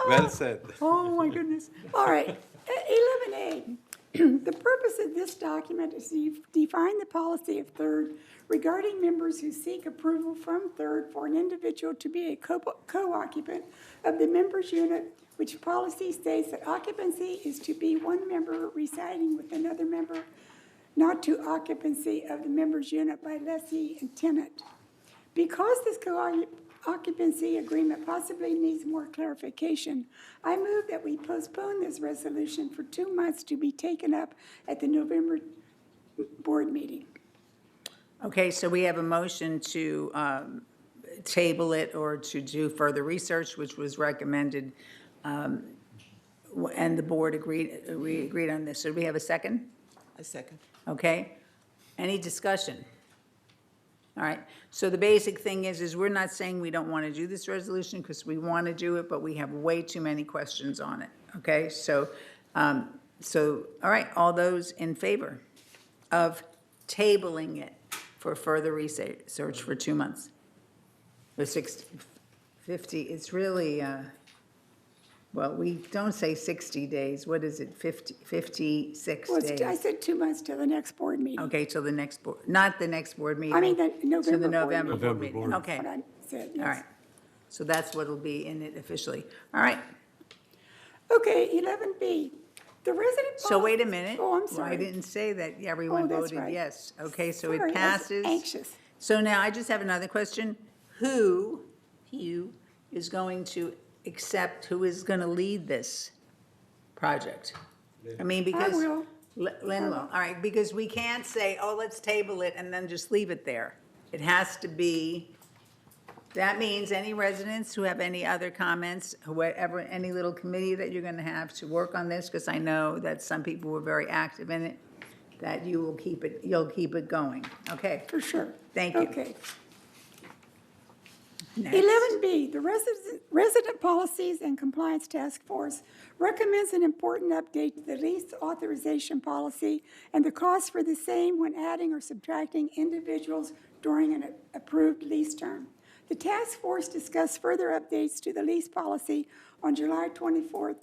Well said. Oh, my goodness. All right, 11A. The purpose of this document is to define the policy of Third regarding members who seek approval from Third for an individual to be a co-occupant of the members' unit, which policy states that occupancy is to be one member residing with another member, not to occupancy of the members' unit by lessee and tenant. Because this co-occupancy agreement possibly needs more clarification, I move that we postpone this resolution for 2 months to be taken up at the November board meeting. Okay, so we have a motion to table it or to do further research, which was recommended, and the board we agreed on this. So do we have a second? A second. Okay. Any discussion? All right, so the basic thing is we're not saying we don't want to do this resolution because we want to do it, but we have way too many questions on it, okay? So, all right, all those in favor of tabling it for further research for 2 months? Or 50, it's really, Well, we don't say 60 days. What is it, 56 Well, days? I said 2 months till the next board meeting. Okay, till the next board, not the next board meeting. I mean, the To November the board November meeting. board meeting. board. Okay, What I said, all yes. right. So that's what'll be in it officially. All right. Okay, 11B, the resident. So wait a minute. Oh, I'm Well, sorry. I didn't say that everyone that's voted right. yes. Okay, so Sorry, I it was passes. anxious. So now I just have another question. Who is going to accept, who is going to lead this project? I mean, because. will. Lynn will, all right, because we can't say, oh, let's table it and then just leave it there. It has to be, that means any residents who have any other comments, whoever, any little committee that you're going to have to work on this, because I know that some people were very active in it, that you'll keep it going. Okay, For sure. thank you. Okay. Next. 11B, the Resident Policies and Compliance Task Force recommends an important update to the lease authorization policy and the cost for the same when adding or subtracting individuals during an approved lease term. The task force discussed further updates to the lease policy on July 24th,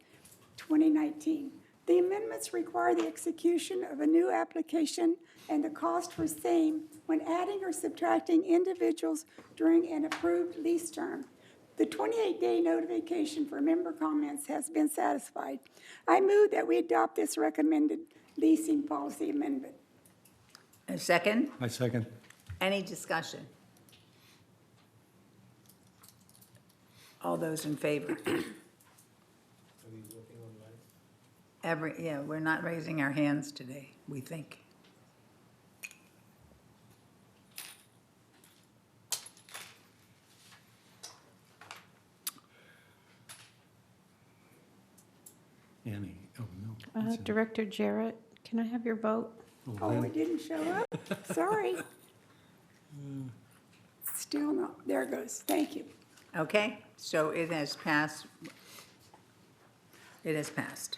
2019. The amendments require the execution of a new application and the cost for same when adding or subtracting individuals during an approved lease term. The 28-day notification for member comments has been satisfied. I move that we adopt this recommended leasing policy amendment. A second? I second. Any discussion? All those in favor? Yeah, we're not raising our hands today, we think. Annie, oh, no. Director Jarrett, can I have your vote? Oh, it didn't show up? Sorry. Still not, there it goes, thank you. Okay, so it has passed. It has passed.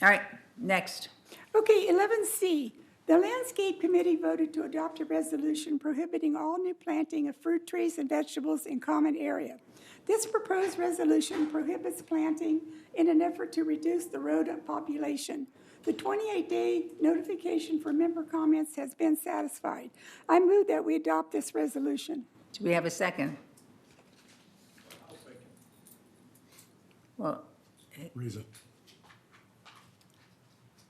All right, next. Okay, 11C, the Landscape Committee voted to adopt a resolution prohibiting all new planting of fruit trees and vegetables in common area. This proposed resolution prohibits planting in an effort to reduce the rodent population. The 28-day notification for member comments has been satisfied. I move that we adopt this resolution. Do we have a second? Well, Reza.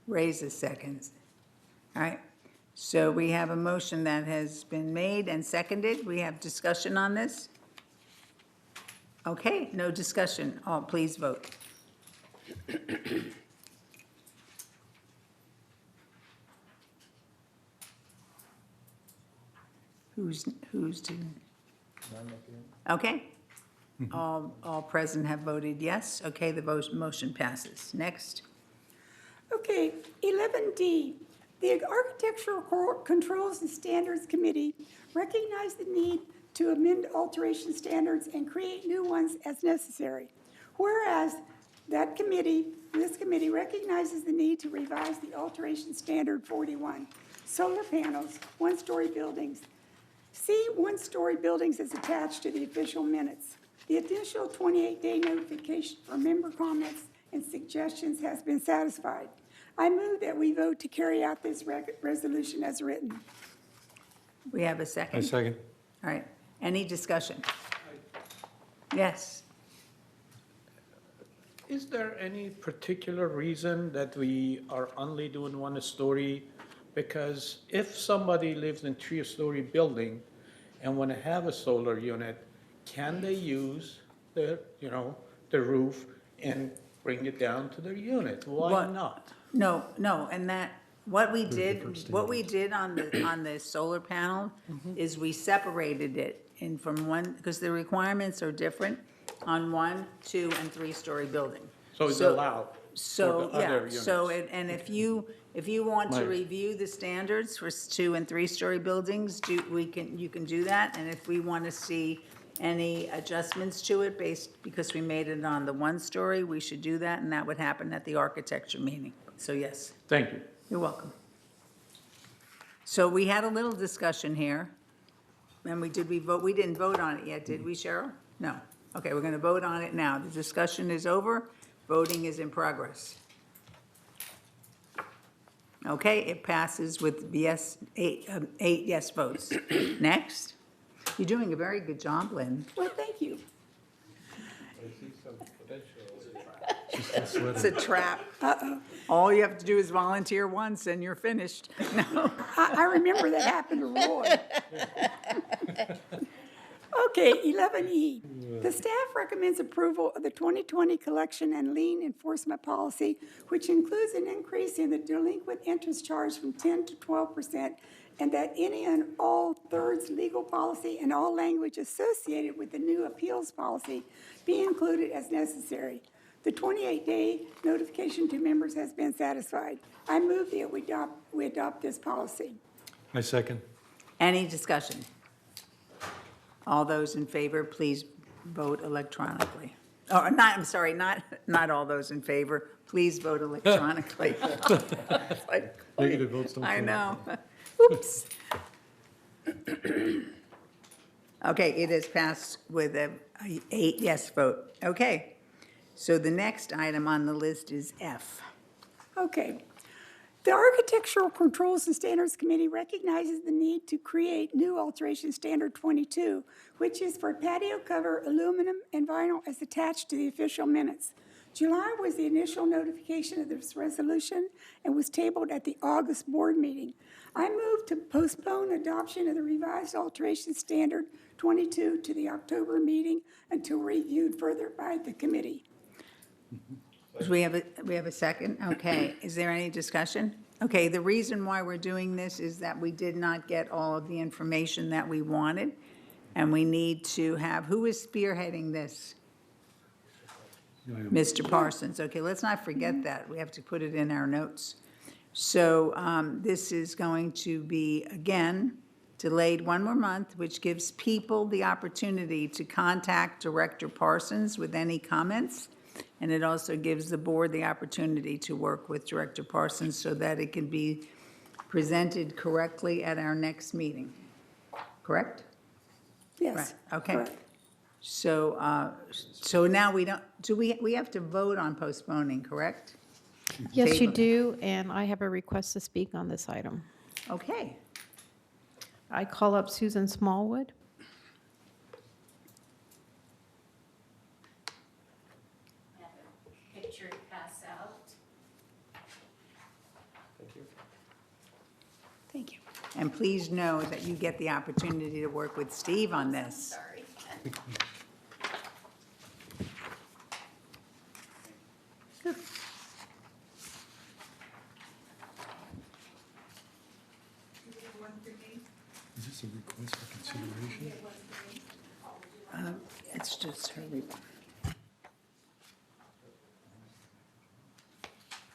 raise the seconds. All right, so we have a motion that has been made and seconded. We have discussion on this? Okay, no discussion. All, please vote. Who's didn't? Okay. All present have voted yes. Okay, the motion passes. Next. Okay, 11D, the Architectural Controls and Standards Committee recognized the need to amend alteration standards and create new ones as necessary. Whereas this committee recognizes the need to revise the alteration standard 41, solar panels, one-story buildings. See one-story buildings is attached to the official minutes. The additional 28-day notification for member comments and suggestions has been satisfied. I move that we vote to carry out this resolution as written. We have a second? I second. All right, any discussion? Yes. Is there any particular reason that we are only doing one story? Because if somebody lives in three-story building and want to have a solar unit, can they use the roof and bring it down to their unit? Why What- not? No, and that, what we did on the solar panel is we separated it in from one, because the requirements are different on 1, 2, and 3-story building. So it's allowed So, for the other yeah, units? so, and if you want to Right. review the standards for 2 and 3-story buildings, you can do that. And if we want to see any adjustments to it because we made it on the 1-story, we should do that, and that would happen at the architecture meeting. So, yes, Thank you. you're welcome. So we had a little discussion here, and we didn't vote on it yet, did we, Cheryl? No. Okay, we're going to vote on it now. The discussion is over. Voting is in progress. Okay, it passes with yes, eight yes votes. Next. You're doing a very good job, Lynn. Well, thank you. It's a trap. Uh-oh. All you have to do is volunteer once and you're finished. No. I remember that happened to Roy. Okay, 11E. The staff recommends approval of the 2020 collection and lien enforcement policy, which includes an increase in the delinquent interest charge from 10 to 12%, and that any and all thirds legal policy and all language associated with the new appeals policy be included as necessary. The 28-day notification to members has been satisfied. I move that we adopt this policy. I second. Any discussion? All those in favor, please vote electronically. Oh, not, I'm sorry, not all those in favor, please vote electronically. It's like, Negative votes don't I count. know. Oops. Okay, it is passed with a 8 yes vote. Okay, so the next item on the list is F. Okay. The Architectural Controls and Standards Committee recognizes the need to create new alteration standard 22, which is for patio cover aluminum and vinyl as attached to the official minutes. July was the initial notification of this resolution and was tabled at the August board meeting. I move to postpone adoption of the revised alteration standard 22 to the October meeting until reviewed further by the committee. Do we have a second? Okay, is there any discussion? Okay, the reason why we're doing this is that we did not get all of the information that we wanted, and we need to have, who is spearheading this? Mr. Parsons. Okay, let's not forget that. We have to put it in our notes. So this is going to be, again, delayed one more month, which gives people the opportunity to contact Director Parsons with any comments. And it also gives the board the opportunity to work with Director Parsons so that it can be presented correctly at our next meeting. Correct? Yes. Right, okay. Correct. So, so now we don't, we have to vote on postponing, correct? Yes, you Table. do, and I have a request to speak on this item. Okay. I call up Susan Smallwood. Picture to pass out. Thank you. And please know that you get the opportunity to work with Steve on this. Sorry. Is this a request for consideration? It's just her report.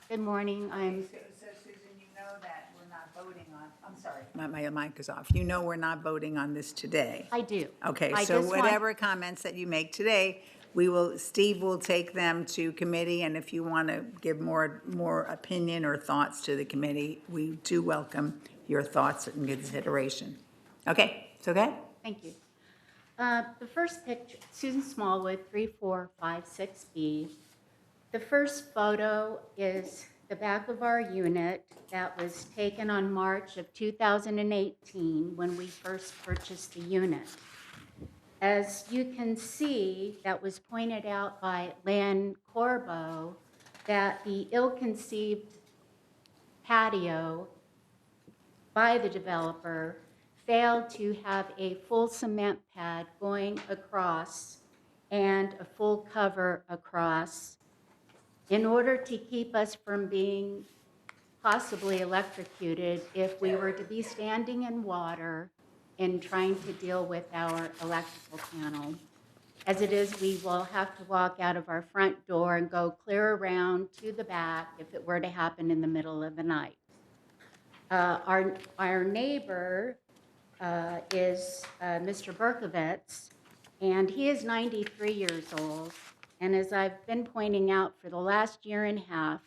Good morning, I'm, So Susan, you know that we're not voting on, I'm sorry. My mic is off. You know we're not voting on this today. I do. Okay, I so just want- whatever comments that you make today, Steve will take them to committee, and if you want to give more opinion or thoughts to the committee, we do welcome your thoughts and consideration. Okay, it's okay? Thank you. The first picture, Susan Smallwood, 3456B. The first photo is the back of our unit that was taken on March of 2018 when we first purchased the unit. As you can see, that was pointed out by Lynn Corbo, that the ill-conceived patio by the developer failed to have a full cement pad going across and a full cover across in order to keep us from being possibly electrocuted if we were to be standing in water and trying to deal with our electrical panel. As it is, we will have to walk out of our front door and go clear around to the back if it were to happen in the middle of the night. Our neighbor is Mr. Berkovitz, and he is 93 years old. And as I've been pointing out for the last year and a half,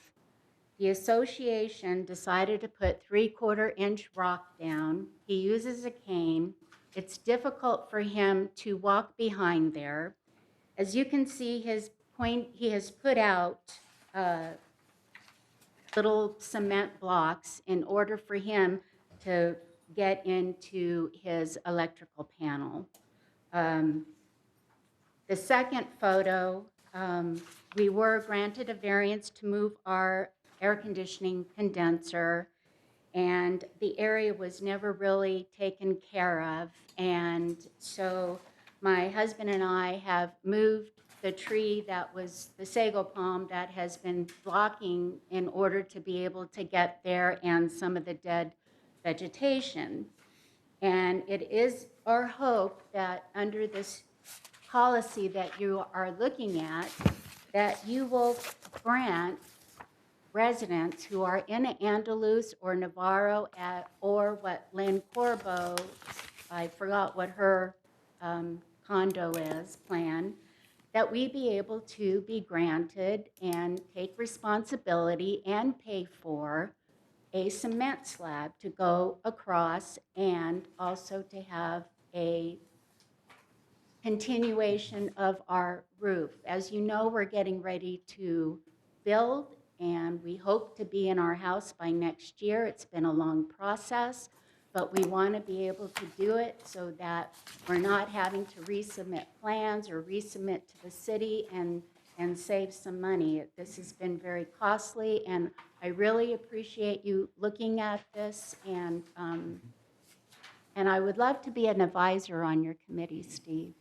the association decided to put 3/4-inch rock down. He uses a cane. It's difficult for him to walk behind there. As you can see, his he has put out little cement blocks in order for him to get into his electrical panel. The second photo, we were granted a variance to move our air conditioning condenser, and the area was never really taken care of. And so my husband and I have moved the tree that was the sago palm that has been blocking in order to be able to get there, and some of the dead vegetation. And it is our hope that under this policy that you are looking at, that you will grant residents who are in Andalus or Navarro or what Lynn Corbo, I forgot what her condo is, plan, that we be able to be granted and take responsibility and pay for a cement slab to go across, and also to have a continuation of our roof. As you know, we're getting ready to build, and we hope to be in our house by next year. It's been a long process, but we want to be able to do it so that we're not having to resubmit plans or resubmit to the city and save some money. This has been very costly, and I really appreciate you looking at this, and I would love to be an advisor on your committee, Steve.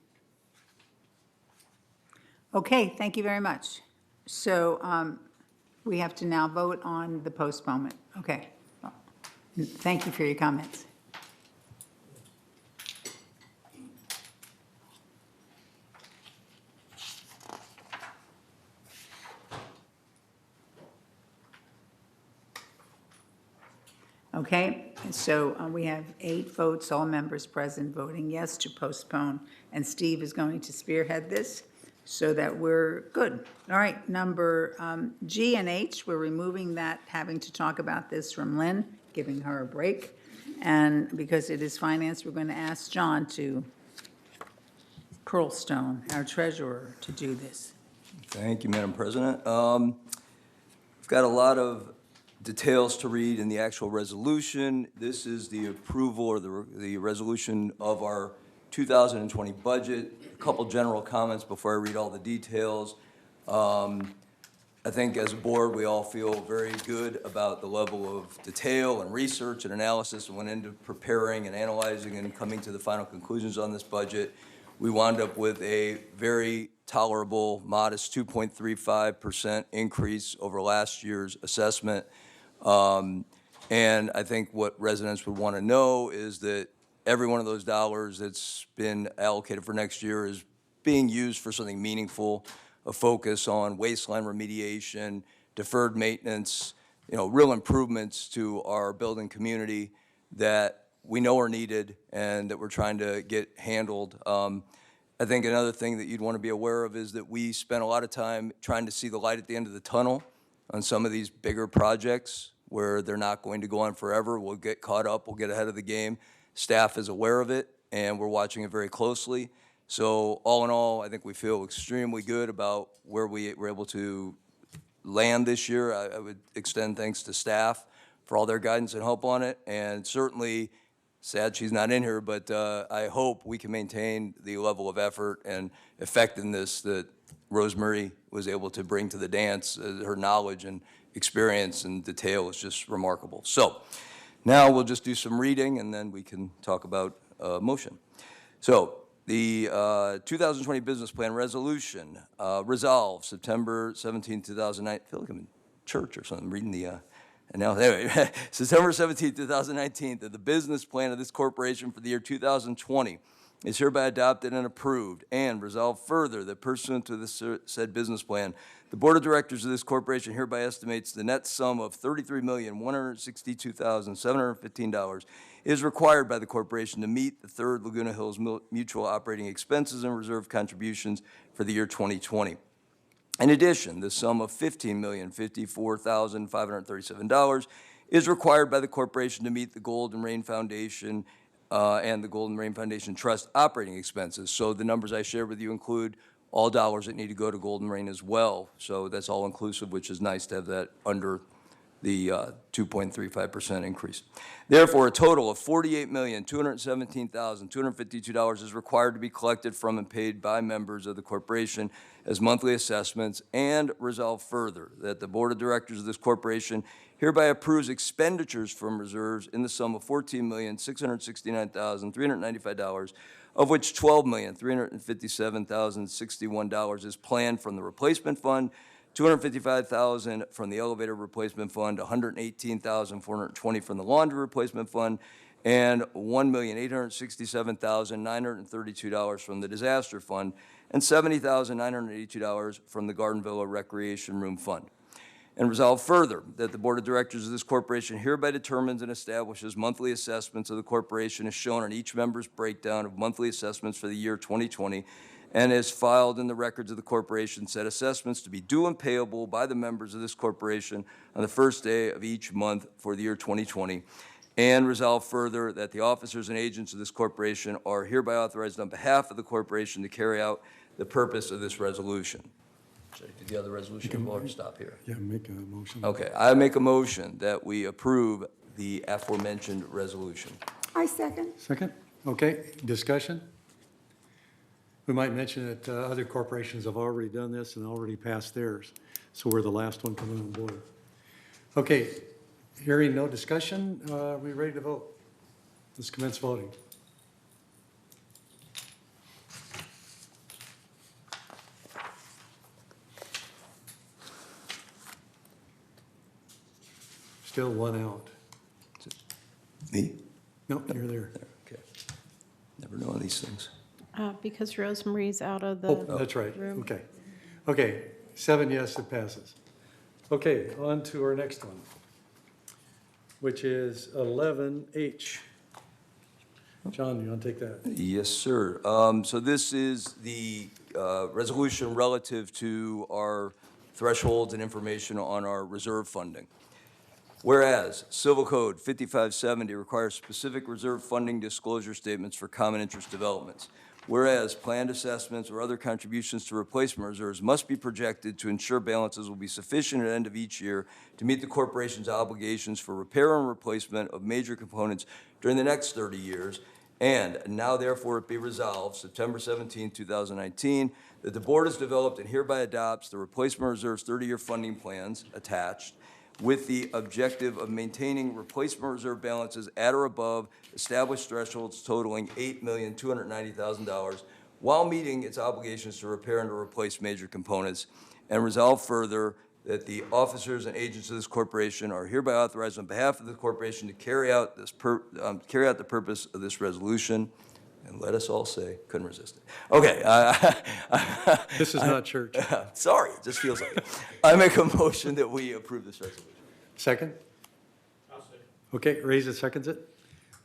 Okay, thank you very much. So we have to now vote on the postponement. Okay. Thank you for your comments. Okay, so we have 8 votes, all members present voting yes to postpone, and Steve is going to spearhead this so that we're good. All right, number G and H, we're removing that, having to talk about this from Lynn, giving her a break. And because it is finance, we're going to ask John Pearlstone, our treasurer, to do this. Thank you, Madam President. We've got a lot of details to read in the actual resolution. This is the approval or the resolution of our 2020 budget. A couple general comments before I read all the details. I think as a board, we all feel very good about the level of detail and research and analysis that went into preparing and analyzing and coming to the final conclusions on this budget. We wound up with a very tolerable, modest 2.35% increase over last year's assessment. And I think what residents would want to know is that every one of those dollars that's been allocated for next year is being used for something meaningful, a focus on wasteland remediation, deferred maintenance, real improvements to our building community that we know are needed and that we're trying to get handled. I think another thing that you'd want to be aware of is that we spent a lot of time trying to see the light at the end of the tunnel on some of these bigger projects where they're not going to go on forever. We'll get caught up, we'll get ahead of the game. Staff is aware of it, and we're watching it very closely. So all in all, I think we feel extremely good about where we were able to land this year. I would extend thanks to staff for all their guidance and help on it, and certainly, sad she's not in here, but I hope we can maintain the level of effort and effectiveness that Rosemary was able to bring to the dance. Her knowledge and experience and detail is just remarkable. So now we'll just do some reading, and then we can talk about motion. So the 2020 Business Plan Resolution, resolved September 17, 2009. I feel like I'm in church or something, reading the anyway, September 17, 2019, that the business plan of this corporation for the year 2020 is hereby adopted and approved, and resolved further that pursuant to this said business plan, the Board of Directors of this corporation hereby estimates the net sum of $33,162,715 is required by the corporation to meet the third Laguna Hills mutual operating expenses and reserve contributions for the year 2020. In addition, the sum of $15,054,537 is required by the corporation to meet the Golden Rain Foundation and the Golden Rain Foundation Trust operating expenses. So the numbers I shared with you include all dollars that need to go to Golden Rain as well. So that's all inclusive, which is nice to have that under the 2.35% increase. Therefore, a total of $48,217,252 is required to be collected from and paid by members of the corporation as monthly assessments, and resolve further that the Board of Directors of this corporation hereby approves expenditures from reserves in the sum of $14,669,395, of which $12,357,061 is planned from the replacement fund, $255,000 from the elevator replacement fund, $118,420 from the laundry replacement fund, and $1,867,932 from the disaster fund, and $70,982 from the Garden Villa Recreation Room Fund. And resolve further that the Board of Directors of this corporation hereby determines and establishes monthly assessments of the corporation as shown on each member's breakdown of monthly assessments for the year 2020, and as filed in the records of the corporation, said assessments to be due and payable by the members of this corporation on the first day of each month for the year 2020. And resolve further that the officers and agents of this corporation are hereby authorized on behalf of the corporation to carry out the purpose of this resolution. Should I do the other resolution or stop here? Yeah, make a motion. Okay, I make a motion that we approve the aforementioned resolution. I second. Second? Okay, discussion? We might mention that other corporations have already done this and already passed theirs, so we're the last one coming on board. Okay, hearing no discussion, are we ready to vote? Let's commence voting. Still one out. Me? No, you're there. Okay. Never know these things. Because Rosemary's out of the Oh, that's right, room. okay. Okay, 7 yes, it passes. Okay, on to our next one, which is 11H. John, you want to take that? Yes, sir. So this is the resolution relative to our thresholds and information on our reserve funding. Whereas Civil Code 5570 requires specific reserve funding disclosure statements for common interest developments. Whereas planned assessments or other contributions to replacement reserves must be projected to ensure balances will be sufficient at the end of each year to meet the corporation's obligations for repair and replacement of major components during the next 30 years. And now therefore it be resolved, September 17, 2019, that the board has developed and hereby adopts the replacement reserve's 30-year funding plans attached, with the objective of maintaining replacement reserve balances at or above established thresholds totaling $8,290,000 while meeting its obligations to repair and to replace major components, and resolve further that the officers and agents of this corporation are hereby authorized on behalf of the corporation to carry out the purpose of this resolution. And let us all say, couldn't resist it. Okay. This is not church. Sorry, it just feels like it. I make a motion that we approve this resolution. Second? Okay, raise it, seconds it.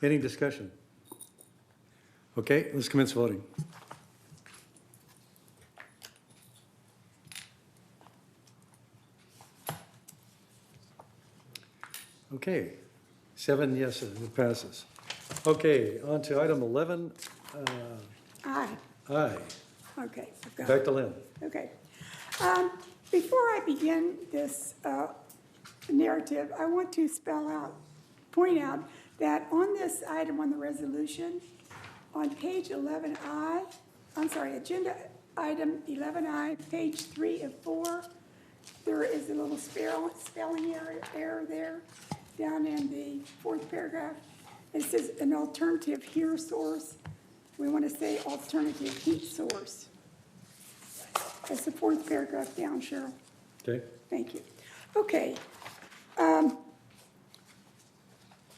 Any discussion? Okay, let's commence voting. Okay, 7 yeses, it passes. Okay, on to item 11. Aye. Aye. Okay. I've got it. Back to Lynn. Okay. Before I begin this narrative, I want to point out that on this item on the resolution, on page 11I, agenda item 11I, page 3 of 4, there is a little spelling error there down in the fourth paragraph. It says an alternative heat source. We want to say alternative heat source. That's the fourth paragraph down, Cheryl. Okay. Thank you. Okay.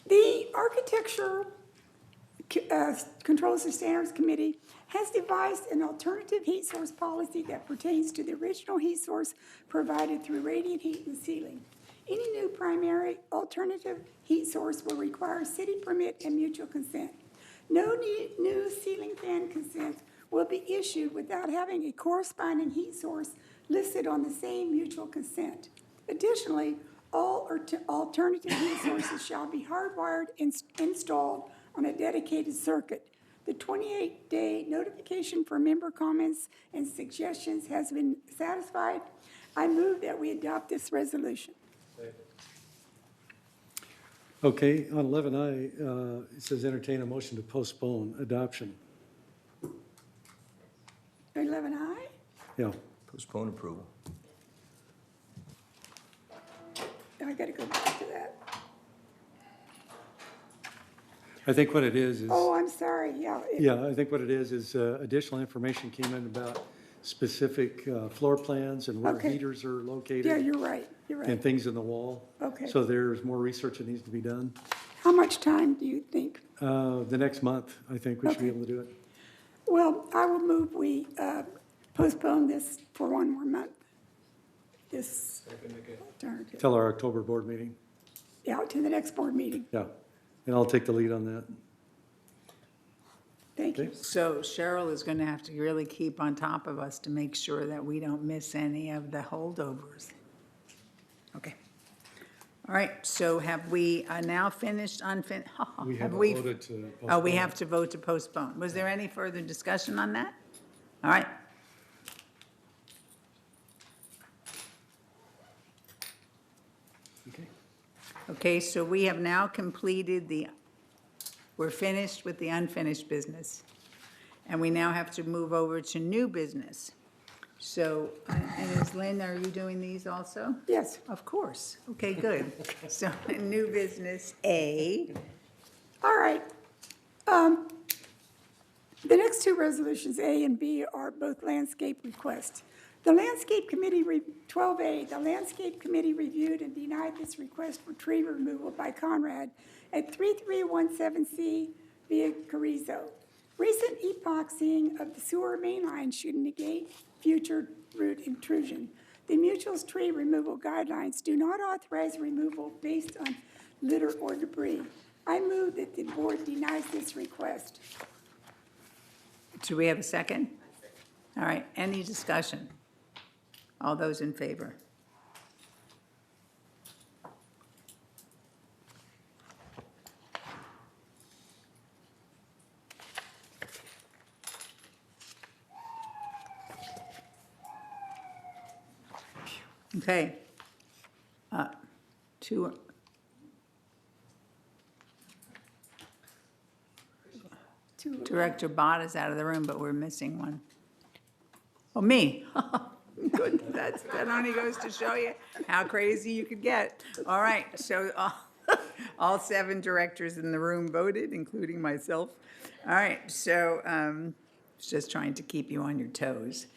The Architectural Controls and Standards Committee has devised an alternative heat source policy that pertains to the original heat source provided through radiant heat and ceiling. Any new primary alternative heat source will require city permit and mutual consent. No new ceiling fan consent will be issued without having a corresponding heat source listed on the same mutual consent. Additionally, all alternative heat sources shall be hardwired and installed on a dedicated circuit. The 28-day notification for member comments and suggestions has been satisfied. I move that we adopt this resolution. Okay, on 11I, it says entertain a motion to postpone adoption. 11I? Yeah, Postpone approval. I got to go back to that. I think what it is. Oh, I'm sorry, yeah. Yeah, I think what it is additional information came in about specific floor plans and where Okay. heaters are located. Yeah, you're right, you're And right. things in the wall. Okay. So there's more research that needs to be done. How much time do you think? The next month, I think we should be Okay. able to do it. Well, I will move we postpone this for one more month. This alternative. Till our October board meeting. Yeah, to the next board meeting. Yeah, and I'll take the lead on that. Thank you. So Cheryl is going to have to really keep on top of us to make sure that we don't miss any of the holdovers. Okay. All right, so have we now finished We have have we? voted to Oh, we postpone. have to vote to postpone. Was there any further discussion on that? All right. Okay. Okay, so we have now completed we're finished with the unfinished business. And we now have to move over to new business. So, and is Lynn, are you doing these also? Yes. Of course. Okay, good. So, new business A. All right. The next two resolutions, A and B, are both landscape requests. The Landscape Committee, 12A, the Landscape Committee reviewed and denied this request for tree removal by Conrad at 3317C via Carrizo. Recent epoxying of the sewer main line should negate future root intrusion. The Mutual's tree removal guidelines do not authorize removal based on litter or debris. I move that the board denies this request. Do we have a second? All right, any discussion? All those in favor? Okay. Two. Director Bott is out of the room, but we're missing one. Oh, me. Good, that only goes to show you how crazy you could get. All right, so all 7 directors in the room voted, including myself. All right, so just trying to keep you on your toes.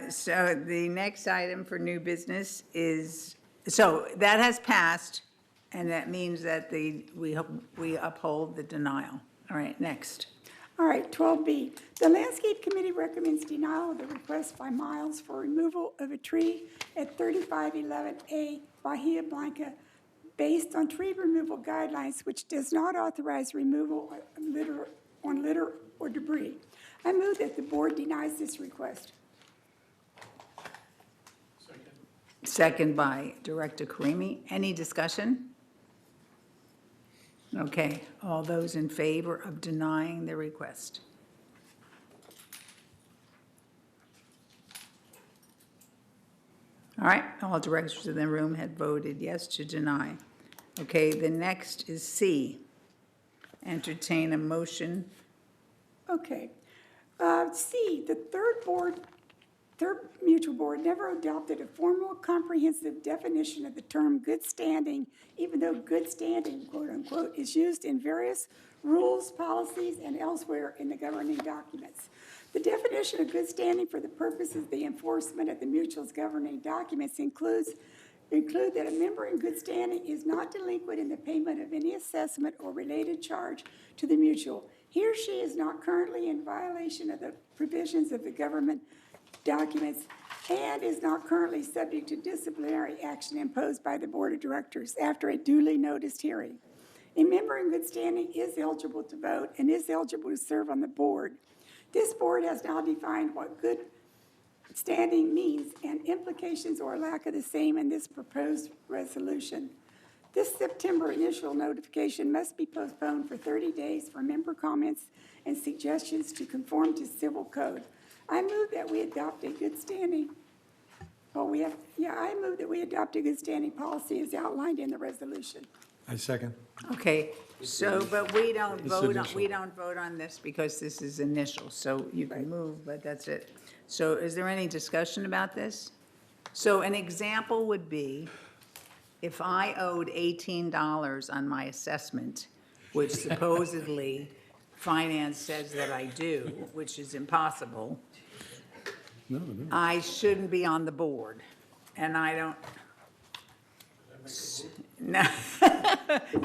So the next item for new business is, so that has passed, and that means that we uphold the denial. All right, next. All right, 12B. The Landscape Committee recommends denial of the request by Miles for removal of a tree at 3511A Bahia Blanca based on tree removal guidelines, which does not authorize removal on litter or debris. I move that the board denies this request. Second by Director Karimi. Any discussion? Okay, all those in favor of denying the request? All right, all directors in the room had voted yes to deny. Okay, the next is C. Entertain a motion. Okay. C, the third mutual board never adopted a formal comprehensive definition of the term good standing, even though good standing, quote unquote, is used in various rules, policies, and elsewhere in the governing documents. The definition of good standing for the purposes of the enforcement of the mutual's governing documents include that a member in good standing is not delinquent in the payment of any assessment or related charge to the mutual. He or she is not currently in violation of the provisions of the government documents and is not currently subject to disciplinary action imposed by the board of directors after a duly noticed hearing. A member in good standing is eligible to vote and is eligible to serve on the board. This board has now defined what good standing means and implications or lack of the same in this proposed resolution. This September initial notification must be postponed for 30 days for member comments and suggestions to conform to civil code. I move that we adopt a good standing, I move that we adopt a good standing policy as outlined in the resolution. I second. Okay, so, but we don't It's vote on, initial. we don't vote on this because this is initial, so you can move, but that's it. So is there any discussion about this? So an example would be if I owed $18 on my assessment, which supposedly finance says that I do, which is impossible, No, no. I shouldn't be on the board, and I don't. No,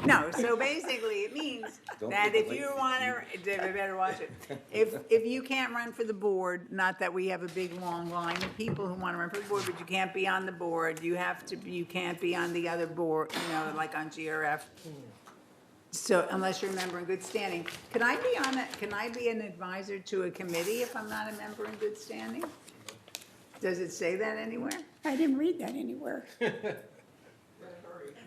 no, so basically it means that if you want to, better watch it. If you can't run for the board, not that we have a big, long line of people who want to run for the board, but you can't be on the board, you can't be on the other board, like on GRF. So unless you're a member in good standing, can I be an advisor to a committee if I'm not a member in good standing? Does it say that anywhere? I didn't read that anywhere.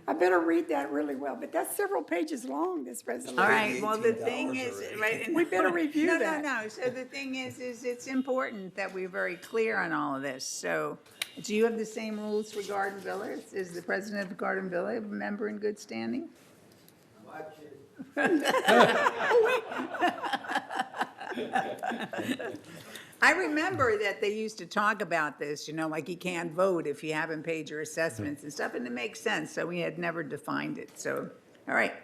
I better read that really well, but that's several pages long, this resolution. All right, well, the thing is, right. and- We better review that. No, so the thing is it's important that we're very clear on all of this. So, do you have the same rules for Garden Villa? Is the president of Garden Villa a member in good standing? I remember that they used to talk about this, like you can't vote if you haven't paid your assessments and stuff, and it makes sense, so we had never defined it, so, all right.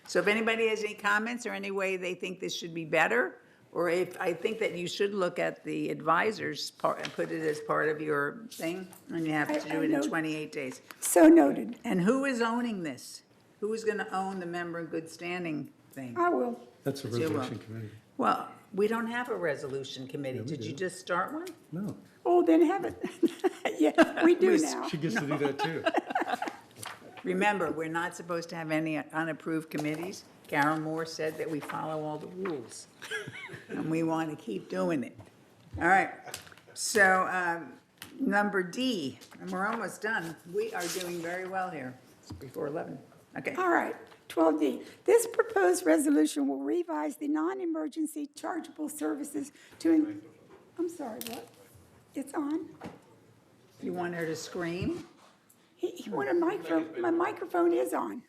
So if anybody has any comments or any way they think this should be better, or if, I think that you should look at the advisors part and put it as part of your thing, and you have to do I it in know. 28 days. So noted. And who is owning this? Who is gonna own the member in good standing thing? I will. That's a You will. resolution committee. Well, we don't have a resolution committee. Did you just start one? No. Oh, then have it. Yeah, we do now. She gets to do that too. Remember, we're not supposed to have any unapproved committees. Carol Moore said that we follow all the rules, and we want to keep doing it. All right, so number D, and we're almost done. We are doing very well here. It's before 11. Okay. All right, 12D. This proposed resolution will revise the non-emergency chargeable services to, I'm sorry, what? It's on? You want her to scream? He wanted a microphone. My microphone is on.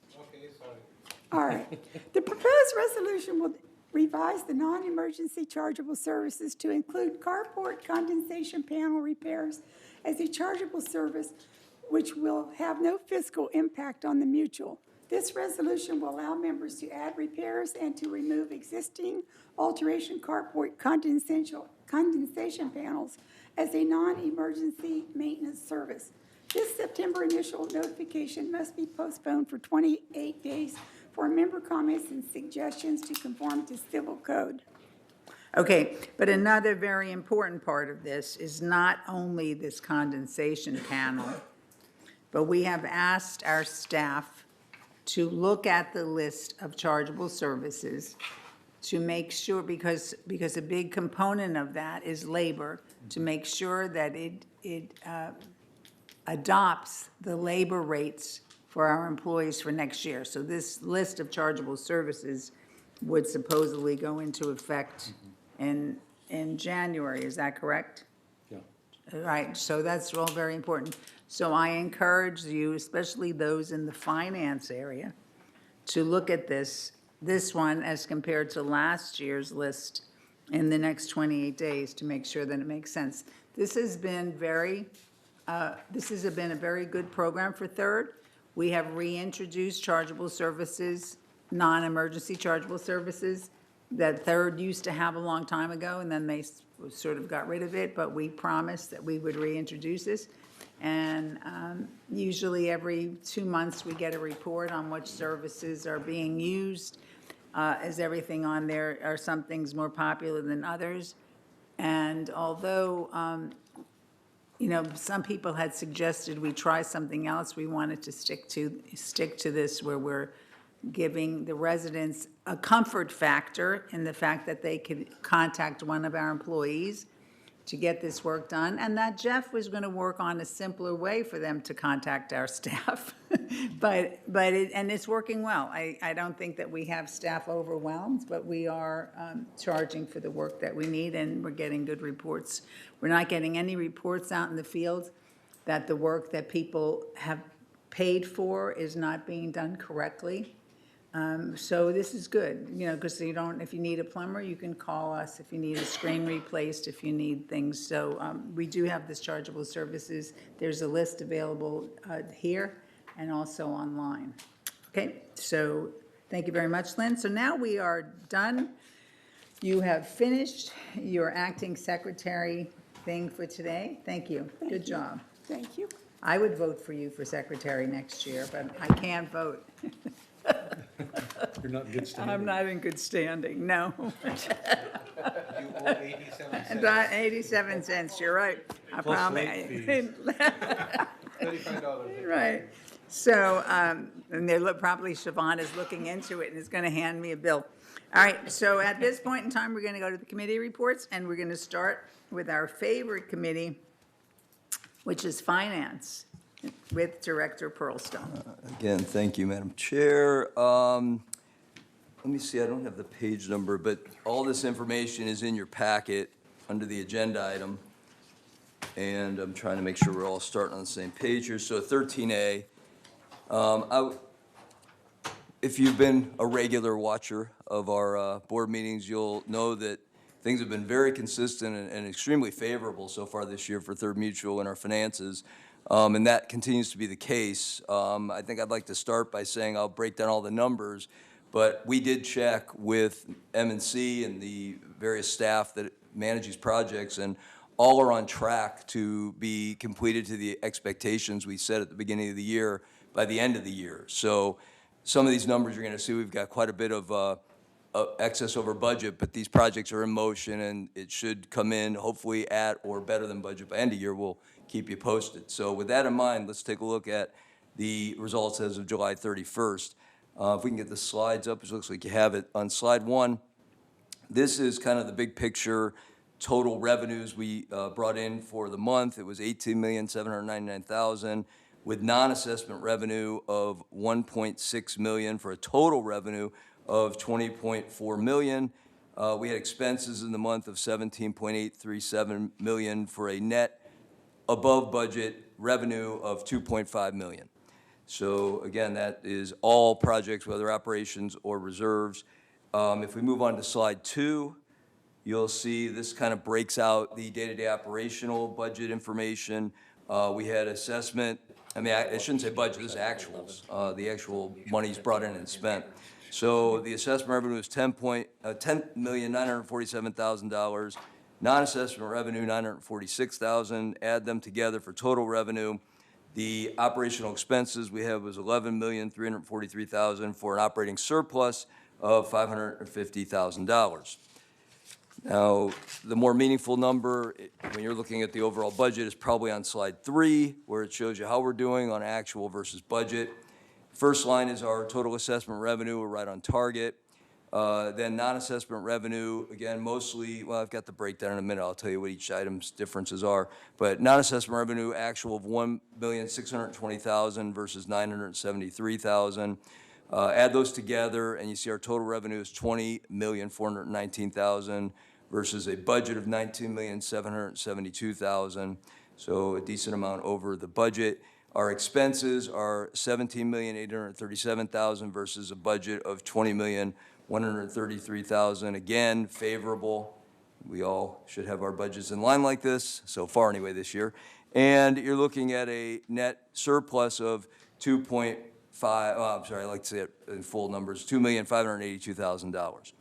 All right. The proposed resolution will revise the non-emergency chargeable services to include carport condensation panel repairs as a chargeable service, which will have no fiscal impact on the mutual. This resolution will allow members to add repairs and to remove existing alteration carport condensation panels as a non-emergency maintenance service. This September initial notification must be postponed for 28 days for member comments and suggestions to conform to civil code. Okay, but another very important part of this is not only this condensation panel, but we have asked our staff to look at the list of chargeable services to make sure, because a big component of that is labor, to make sure that it adopts the labor rates for our employees for next year. So this list of chargeable services would supposedly go into effect in January, is that correct? Yeah. Right, so that's all very important. So I encourage you, especially those in the finance area, to look at this one as compared to last year's list in the next 28 days to make sure that it makes sense. This has been a very good program for Third. We have reintroduced chargeable services, non-emergency chargeable services that Third used to have a long time ago, and then they sort of got rid of it, but we promised that we would reintroduce this. And usually every 2 months, we get a report on which services are being used. Is everything on there? Are some things more popular than others? And although, some people had suggested we try something else, we wanted to stick to this where we're giving the residents a comfort factor in the fact that they could contact one of our employees to get this work done, and that Jeff was going to work on a simpler way for them to contact our staff. And it's working well. I don't think that we have staff overwhelmed, but we are charging for the work that we need, and we're getting good reports. We're not getting any reports out in the field that the work that people have paid for is not being done correctly. So this is good, you know, because if you need a plumber, you can call us. If you need a screen replaced, if you need things. So we do have dischargeable services. There's a list available here and also online. Okay, so thank you very much, Lynn. So now we are done. You have finished your acting secretary thing for today. Thank you. Good job. Thank you. I would vote for you for secretary next year, but I can't vote. You're not in good standing. I'm not in good standing, no. You owe 87 cents. Not 87 cents, you're right. I Plus probably. late $35. Right. So, and probably Siobhan is looking into it and is going to hand me a bill. All right, so at this point in time, we're going to go to the committee reports, and we're going to start with our favorite committee, which is Finance, with Director Pearlstone. Again, thank you, Madam Chair. Let me see, I don't have the page number, but all this information is in your packet under the agenda item. And I'm trying to make sure we're all starting on the same page here. So 13A, if you've been a regular watcher of our board meetings, you'll know that things have been very consistent and extremely favorable so far this year for Third Mutual and our finances. And that continues to be the case. I think I'd like to start by saying I'll break down all the numbers, but we did check with M&C and the various staff that manage these projects, and all are on track to be completed to the expectations we set at the beginning of the year by the end of the year. So some of these numbers you're going to see, we've got quite a bit of excess over budget, but these projects are in motion, and it should come in hopefully at or better than budget by end of year. We'll keep you posted. So with that in mind, let's take a look at the results as of July 31st. If we can get the slides up, it looks like you have it. On slide 1, this is kind of the big picture total revenues we brought in for the month. It was $18,799,000 with non-assessment revenue of $1.6 million for a total revenue of $20.4 million. We had expenses in the month of $17.837 million for a net above budget revenue of $2.5 million. So again, that is all projects, whether operations or reserves. If we move on to slide 2, you'll see this kind of breaks out the day-to-day operational budget information. We had assessment, I shouldn't say budget, this is actuals, the actual monies brought in and spent. So the assessment revenue is $10,947,000. Non-assessment revenue, $946,000. Add them together for total revenue. The operational expenses we have was $11,343,000 for an operating surplus of $550,000. Now, the more meaningful number, when you're looking at the overall budget, is probably on slide 3, where it shows you how we're doing on actual versus budget. First line is our total assessment revenue. We're right on target. Then non-assessment revenue, again, mostly, well, I've got the breakdown in a minute. I'll tell you what each item's differences are. But non-assessment revenue, actual of $1,620,000 versus $973,000. Add those together, and you see our total revenue is $20,419,000 versus a budget of $19,772,000. So a decent amount over the budget. Our expenses are $17,837,000 versus a budget of $20,133,000. Again, favorable. We all should have our budgets in line like this, so far anyway this year. And you're looking at a net surplus of I like to say it in full numbers, $2,582,000.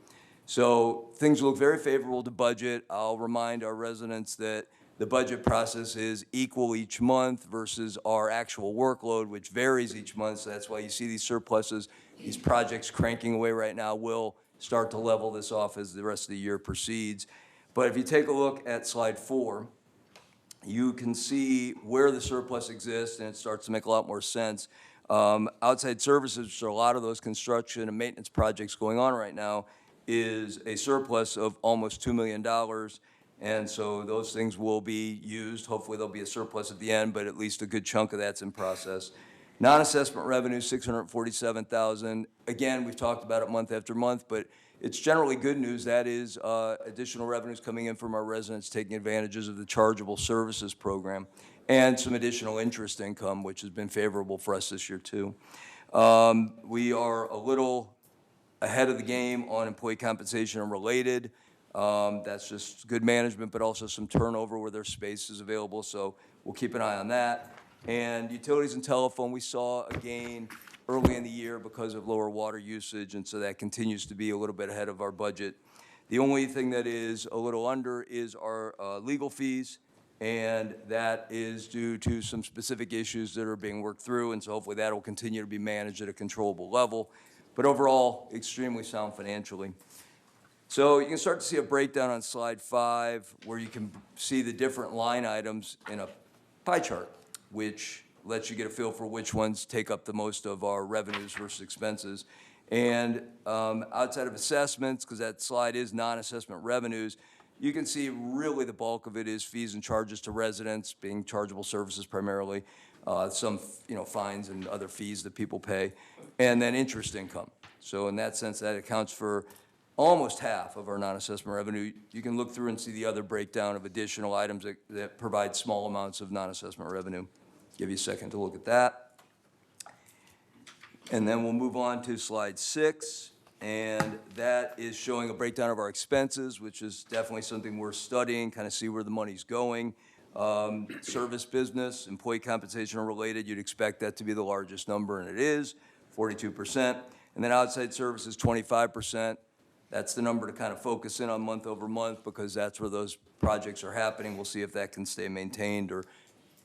So things look very favorable to budget. I'll remind our residents that the budget process is equal each month versus our actual workload, which varies each month. So that's why you see these surpluses. These projects cranking away right now will start to level this off as the rest of the year proceeds. But if you take a look at slide 4, you can see where the surplus exists, and it starts to make a lot more sense. Outside services, which are a lot of those construction and maintenance projects going on right now, is a surplus of almost $2 million. And so those things will be used. Hopefully there'll be a surplus at the end, but at least a good chunk of that's in process. Non-assessment revenue, $647,000. Again, we've talked about it month after month, but it's generally good news. That is additional revenues coming in from our residents taking advantages of the chargeable services program and some additional interest income, which has been favorable for us this year too. We are a little ahead of the game on employee compensation and related. That's just good management, but also some turnover where there's spaces available, so we'll keep an eye on that. And utilities and telephone, we saw a gain early in the year because of lower water usage, and so that continues to be a little bit ahead of our budget. The only thing that is a little under is our legal fees, and that is due to some specific issues that are being worked through, and so hopefully that will continue to be managed at a controllable level. But overall, extremely sound financially. So you can start to see a breakdown on slide 5 where you can see the different line items in a pie chart, which lets you get a feel for which ones take up the most of our revenues versus expenses. And outside of assessments, because that slide is non-assessment revenues, you can see really the bulk of it is fees and charges to residents, being chargeable services primarily, some fines and other fees that people pay, and then interest income. So in that sense, that accounts for almost half of our non-assessment revenue. You can look through and see the other breakdown of additional items that provide small amounts of non-assessment revenue. Give you a second to look at that. And then we'll move on to slide 6, and that is showing a breakdown of our expenses, which is definitely something we're studying, kind of see where the money's going. Service business, employee compensation related, you'd expect that to be the largest number, and it is, 42%. And then outside services, 25%. That's the number to kind of focus in on month over month because that's where those projects are happening. We'll see if that can stay maintained or,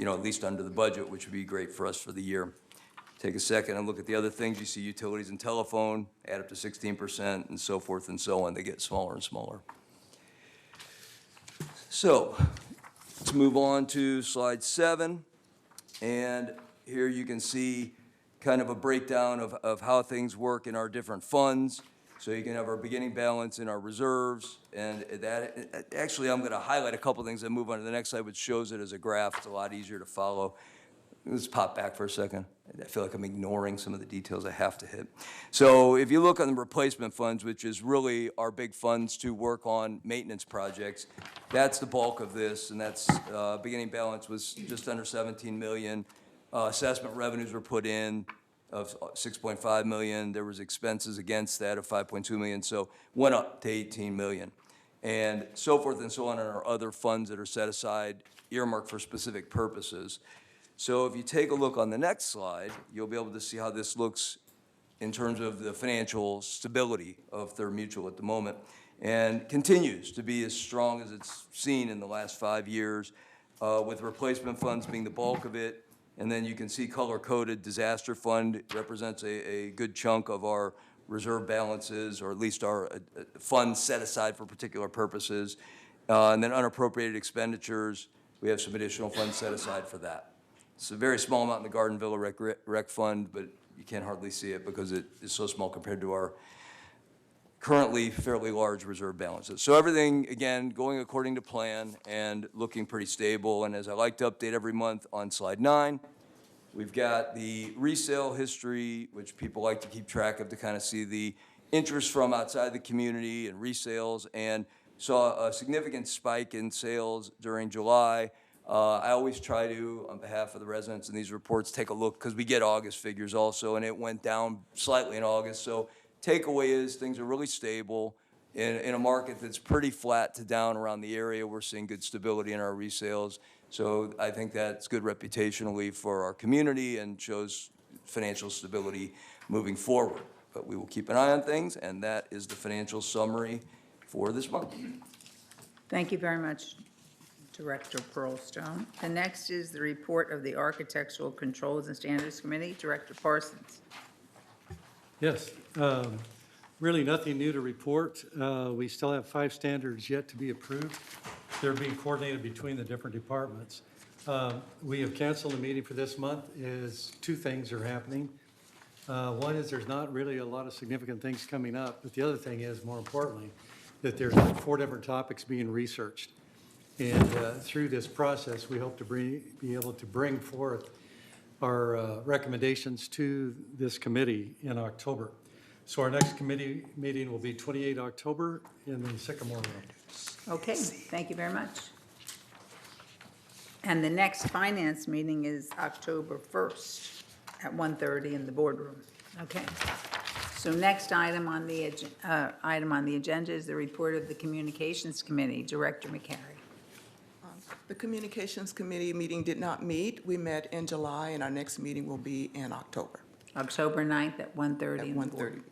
at least under the budget, which would be great for us for the year. Take a second and look at the other things. You see utilities and telephone add up to 16% and so forth and so on. They get smaller and smaller. So let's move on to slide 7. And here you can see kind of a breakdown of how things work in our different funds. So you can have our beginning balance in our reserves, and that, actually, I'm going to highlight a couple things and move on to the next slide, which shows it as a graph. It's a lot easier to follow. Let's pop back for a second. I feel like I'm ignoring some of the details I have to hit. So if you look on the replacement funds, which is really our big funds to work on maintenance projects, that's the bulk of this, and that's beginning balance was just under 17 million. Assessment revenues were put in of 6.5 million. There was expenses against that of 5.2 million, so went up to 18 million. And so forth and so on in our other funds that are set aside, earmarked for specific purposes. So if you take a look on the next slide, you'll be able to see how this looks in terms of the financial stability of Third Mutual at the moment, and continues to be as strong as it's seen in the last 5 years, with replacement funds being the bulk of it. And then you can see color-coded disaster fund represents a good chunk of our reserve balances, or at least our funds set aside for particular purposes. And then unappropriated expenditures, we have some additional funds set aside for that. It's a very small amount in the Garden Villa Rec Fund, but you can't hardly see it because it is so small compared to our currently fairly large reserve balances. So everything, again, going according to plan and looking pretty stable. And as I like to update every month on slide 9, we've got the resale history, which people like to keep track of to kind of see the interest from outside the community and resales, and saw a significant spike in sales during July. I always try to, on behalf of the residents in these reports, take a look because we get August figures also, and it went down slightly in August. So takeaway is things are really stable in a market that's pretty flat to down around the area. We're seeing good stability in our resales. So I think that's good reputationally for our community and shows financial stability moving forward. But we will keep an eye on things, and that is the financial summary for this month. Thank you very much, Director Pearlstone. The next is the report of the Architectural Controls and Standards Committee. Director Parsons. Yes, really nothing new to report. We still have 5 standards yet to be approved. They're being coordinated between the different departments. We have canceled the meeting for this month as 2 things are happening. One is there's not really a lot of significant things coming up, but the other thing is, more importantly, that there's 4 different topics being researched. And through this process, we hope to be able to bring forth our recommendations to this committee in October. So our next committee meeting will be 28 October in the Sycamore Room. Okay, thank you very much. And the next finance meeting is October 1st at 1:30 in the boardroom. Okay. So next item on the agenda is the report of the Communications Committee, Director McCary. The Communications Committee meeting did not meet. We met in July, and our next meeting will be in October. October 9th at 1:30 At in the 1:30. boardroom.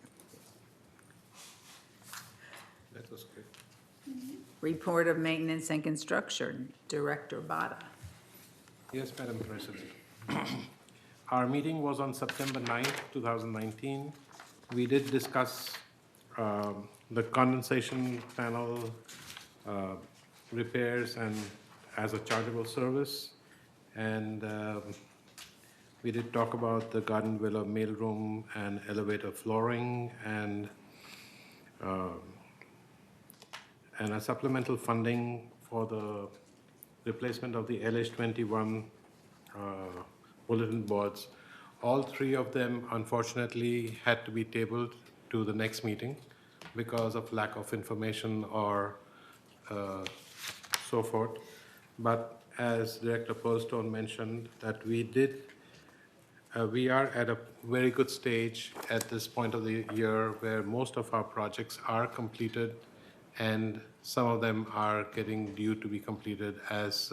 That was good. Report of Maintenance and Construction, Director Bada. Yes, Madam President. Our meeting was on September 9th, 2019. We did discuss the condensation panel repairs and as a chargeable service. And we did talk about the Garden Villa mailroom and elevator flooring and a supplemental funding for the replacement of the LH21 bulletin boards. All three of them, unfortunately, had to be tabled to the next meeting because of lack of information or so forth. But as Director Pearlstone mentioned, that we are at a very good stage at this point of the year where most of our projects are completed and some of them are getting due to be completed as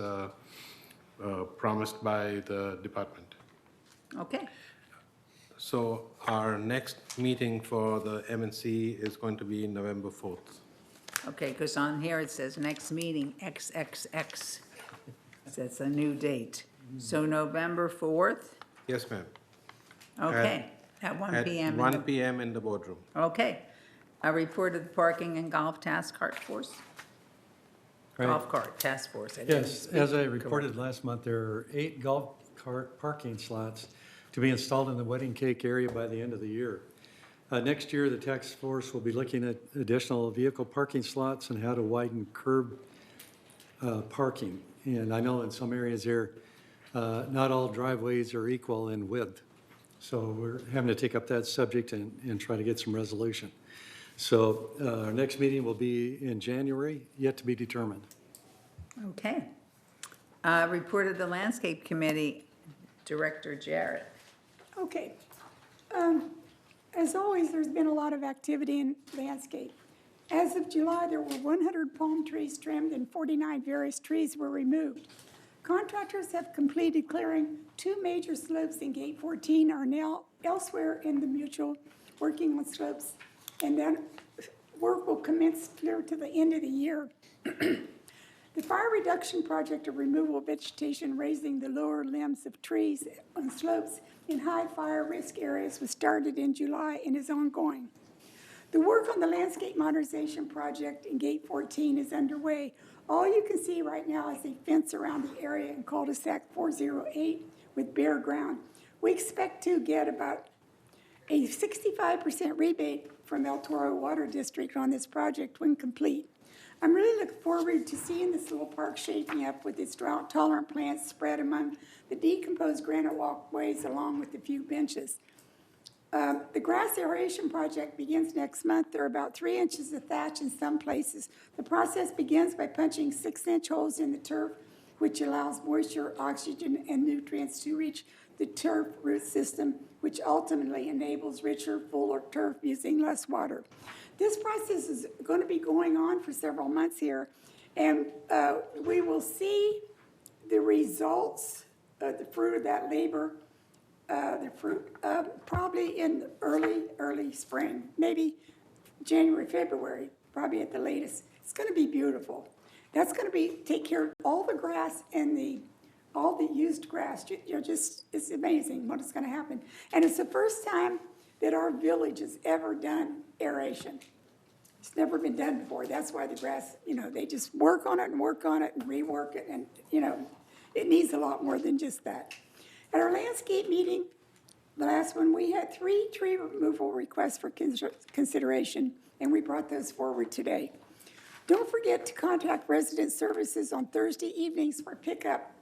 promised by the department. Okay. So our next meeting for the MNC is going to be November 4th. Okay, because on here it says next meeting XXX. So it's a new date. So November 4th? Yes, ma'am. Okay, at 1 p.m. At 1 p.m. in the boardroom. Okay. A report of the Parking and Golf Task Force. Right. Golf Cart Task Force. I didn't Yes, speak as I correctly. reported last month, there are 8 golf cart parking slots to be installed in the Wedding Cake area by the end of the year. Next year, the task force will be looking at additional vehicle parking slots and how to widen curb parking. And I know in some areas there, not all driveways are equal in width. So we're having to take up that subject and try to get some resolution. So our next meeting will be in January, yet to be determined. Okay. Report of the Landscape Committee, Director Jarrett. Okay. As always, there's been a lot of activity in landscape. As of July, there were 100 palm trees trimmed and 49 various trees were removed. Contractors have completed clearing 2 major slopes in Gate 14, are now elsewhere in the mutual working on slopes, and then work will commence clear to the end of the year. The fire reduction project of removal of vegetation raising the lower limbs of trees on slopes in high fire risk areas was started in July and is ongoing. The work on the landscape modernization project in Gate 14 is underway. All you can see right now is a fence around the area in cul-de-sac 408 with bare ground. We expect to get about a 65% rebate from El Toro Water District on this project when complete. I'm really looking forward to seeing this little park shaping up with its drought-tolerant plants spread among the decomposed granite walkways along with a few benches. The grass aeration project begins next month. There are about 3 inches of thatch in some places. The process begins by punching 6-inch holes in the turf, which allows moisture, oxygen, and nutrients to reach the turf root system, which ultimately enables richer, fuller turf using less water. This process is going to be going on for several months here, and we will see the results of the fruit of that labor, probably in early spring, maybe January, February, probably at the latest. It's going to be beautiful. That's going to take care of all the grass and all the used grass. It's amazing what is going to happen. And it's the first time that our village has ever done aeration. It's never been done before. That's why the grass, they just work on it and rework it. And, it needs a lot more than just that. At our landscape meeting, the last one, we had 3 tree removal requests for consideration, and we brought those forward today. Don't forget to contact Resident Services on Thursday evenings for pickup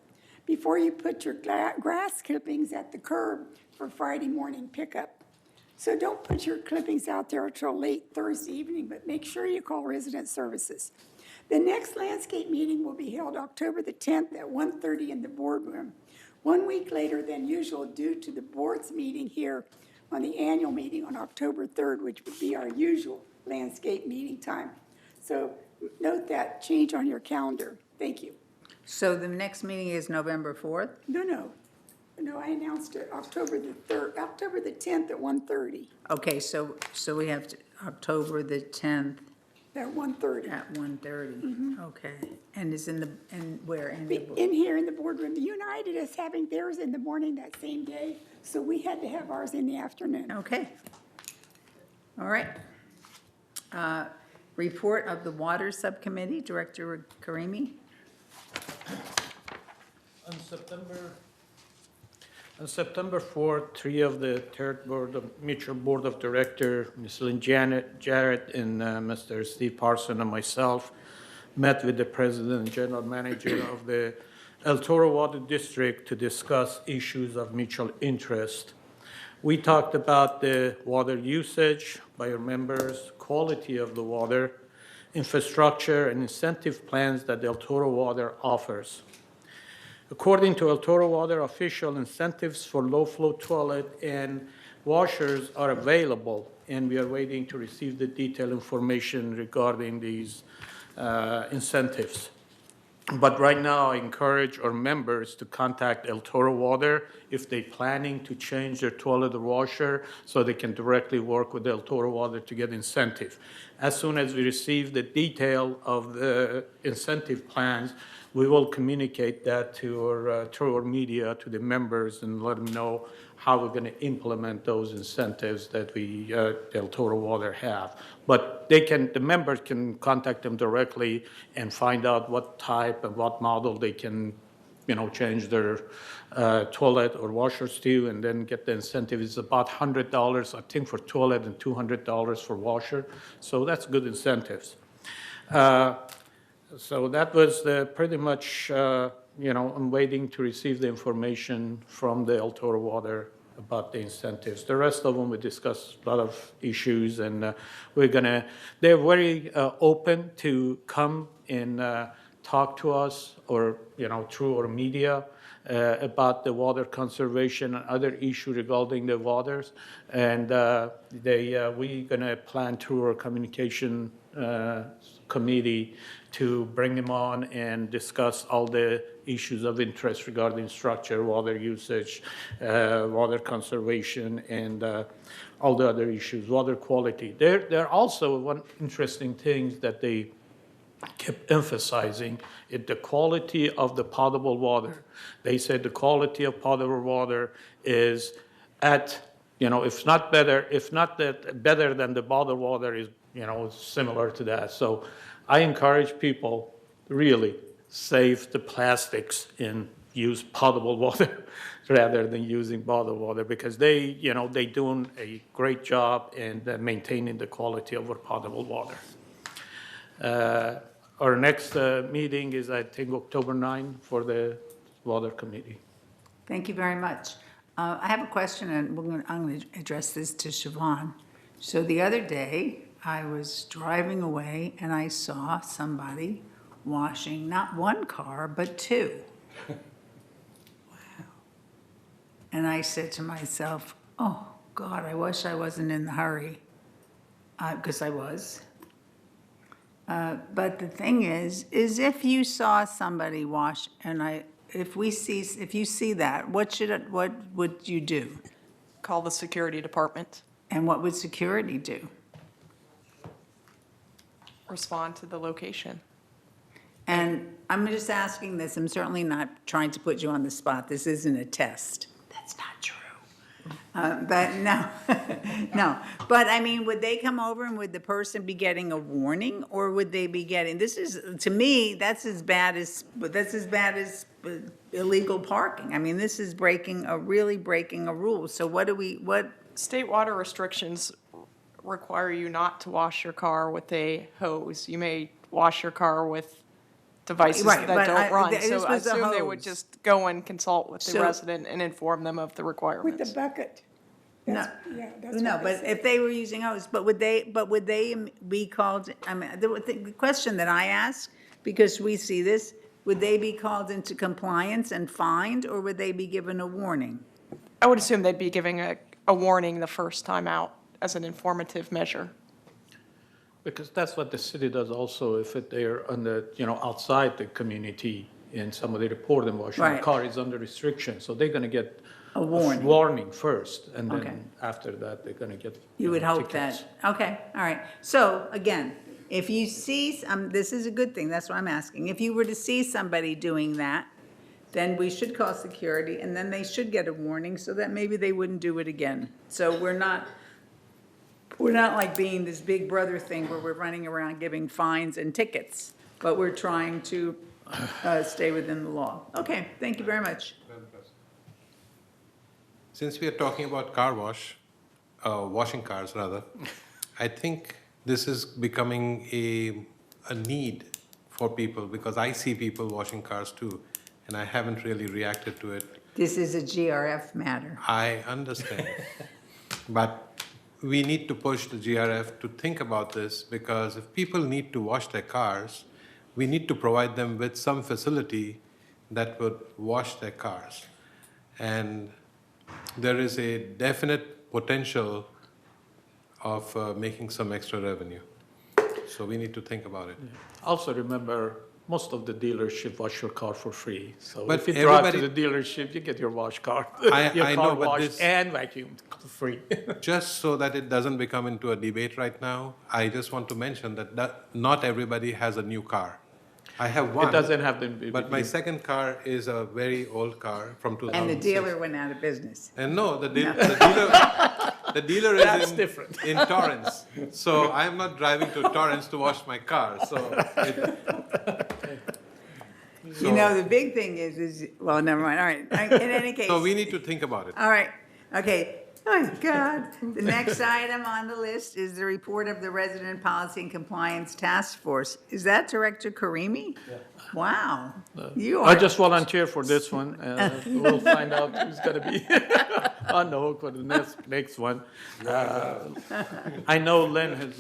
before you put your grass clippings at the curb for Friday morning pickup. So don't put your clippings out there until late Thursday evening, but make sure you call Resident Services. The next landscape meeting will be held October the 10th at 1:30 in the boardroom, 1 week later than usual due to the board's meeting here on the annual meeting on October 3rd, which would be our usual landscape meeting time. So note that change on your calendar. Thank you. So the next meeting is November 4th? No, I announced it October the 3rd, October the 10th at 1:30. Okay, so we have October the 10th At 1:30. at 1:30. Okay. And is where? In the In here in the boardroom. United is having theirs in the morning that same day, so we had to have ours in the afternoon. Okay. All right. Report of the Water Subcommittee, Director Karimi. On September 4th, three of the third mutual board of director, Ms. Lynn Jarrett and Mr. Steve Parson and myself met with the president and general manager of the El Toro Water District to discuss issues of mutual interest. We talked about the water usage by our members, quality of the water, infrastructure, and incentive plans that El Toro Water offers. According to El Toro Water, official incentives for low-flow toilet and washers are available, and we are waiting to receive the detailed information regarding these incentives. But right now, I encourage our members to contact El Toro Water if they're planning to change their toilet or washer, so they can directly work with El Toro Water to get incentive. As soon as we receive the detail of the incentive plans, we will communicate that through our media to the members and let them know how we're going to implement those incentives that we, El Toro Water have. But the members can contact them directly and find out what type and what model they can, change their toilet or washers to, and then get the incentive. It's about $100, I think, for toilet and $200 for washer. So that's good incentives. So that was pretty much, I'm waiting to receive the information from the El Toro Water about the incentives. The rest of them, we discussed a lot of issues, and they're very open to come and talk to us or, through our media about the water conservation and other issues regarding the waters. And we're going to plan through our communication committee to bring them on and discuss all the issues of interest regarding structure, water usage, water conservation, and all the other issues, water quality. There also one interesting thing that they kept emphasizing is the quality of the potable water. They said the quality of potable water is if not better than the bottled water is, similar to that. So I encourage people really save the plastics and use potable water rather than using bottled water, because they doing a great job in maintaining the quality of our potable water. Our next meeting is, I think, October 9 for the Water Committee. Thank you very much. I have a question, and I'm going to address this to Siobhan. So the other day, I was driving away, and I saw somebody washing not one car, but two. Wow. And I said to myself, oh, God, I wish I wasn't in the hurry, because I was. But the thing is if you saw somebody wash, if you see that, what would you do? Call the security department. And what would security do? Respond to the location. And I'm just asking this, I'm certainly not trying to put you on the spot. This isn't a test. That's not true. But no, no. But I mean, would they come over and would the person be getting a warning, or would they be getting, to me, that's as bad as illegal parking. I mean, this is really breaking a rule. So what? State water restrictions require you not to wash your car with a hose. You may wash your car with devices Right, that but don't run. this So I was a assume they would hose. just go and consult with the So- resident and inform them of the With requirements. the bucket. No, Yeah, that's no, what they but said. if they were using hose, but would they be called, I mean, the question that I ask, because we see this, would they be called into compliance and fined, or would they be given a warning? I would assume they'd be giving a warning the first time out as an informative measure. Because that's what the city does also, if they're on the, outside the community and somebody report them washing a Right. car is under restriction, so they're gonna get A warning. warning first, and Okay. then after that, they're gonna get. You would hope tickets. that, okay, all right. So again, if you see, this is a good thing, that's what I'm asking. If you were to see somebody doing that, then we should call security, and then they should get a warning so that maybe they wouldn't do it again. So we're not like being this big brother thing where we're running around giving fines and tickets, but we're trying to stay within the law. Okay, thank you very much. Since we are talking about car wash, washing cars rather, I think this is becoming a need for people because I see people washing cars too, and I haven't really reacted to it. This is a GRF matter. I understand. But we need to push the GRF to think about this because if people need to wash their cars, we need to provide them with some facility that would wash their cars. And there is a definite potential of making some extra revenue. So we need to think about it. Also remember, most of the dealership wash your car for free. So But if you drive to the everybody- dealership, you get your wash car, I your car know, but washed this- and vacuumed for free. Just so that it doesn't become into a debate right now, I just want to mention that not everybody has a new car. I have one. It doesn't have to be. But my second car is a very old car from 2006. And the dealer went out of business. And no, the dealer That's is different. in Torrance. So I'm not driving to Torrance to wash my car. You know, the big thing is, well, never mind, all right. In any case. So we need to think about it. All right, okay. Oh, God. The next item on the list is the report of the Resident Policy and Compliance Task Force. Is that Director Karimi? Yeah. Wow. You are. I just volunteer for this one. We'll find out who's going to be on the hook for the next one. I know Lynn has,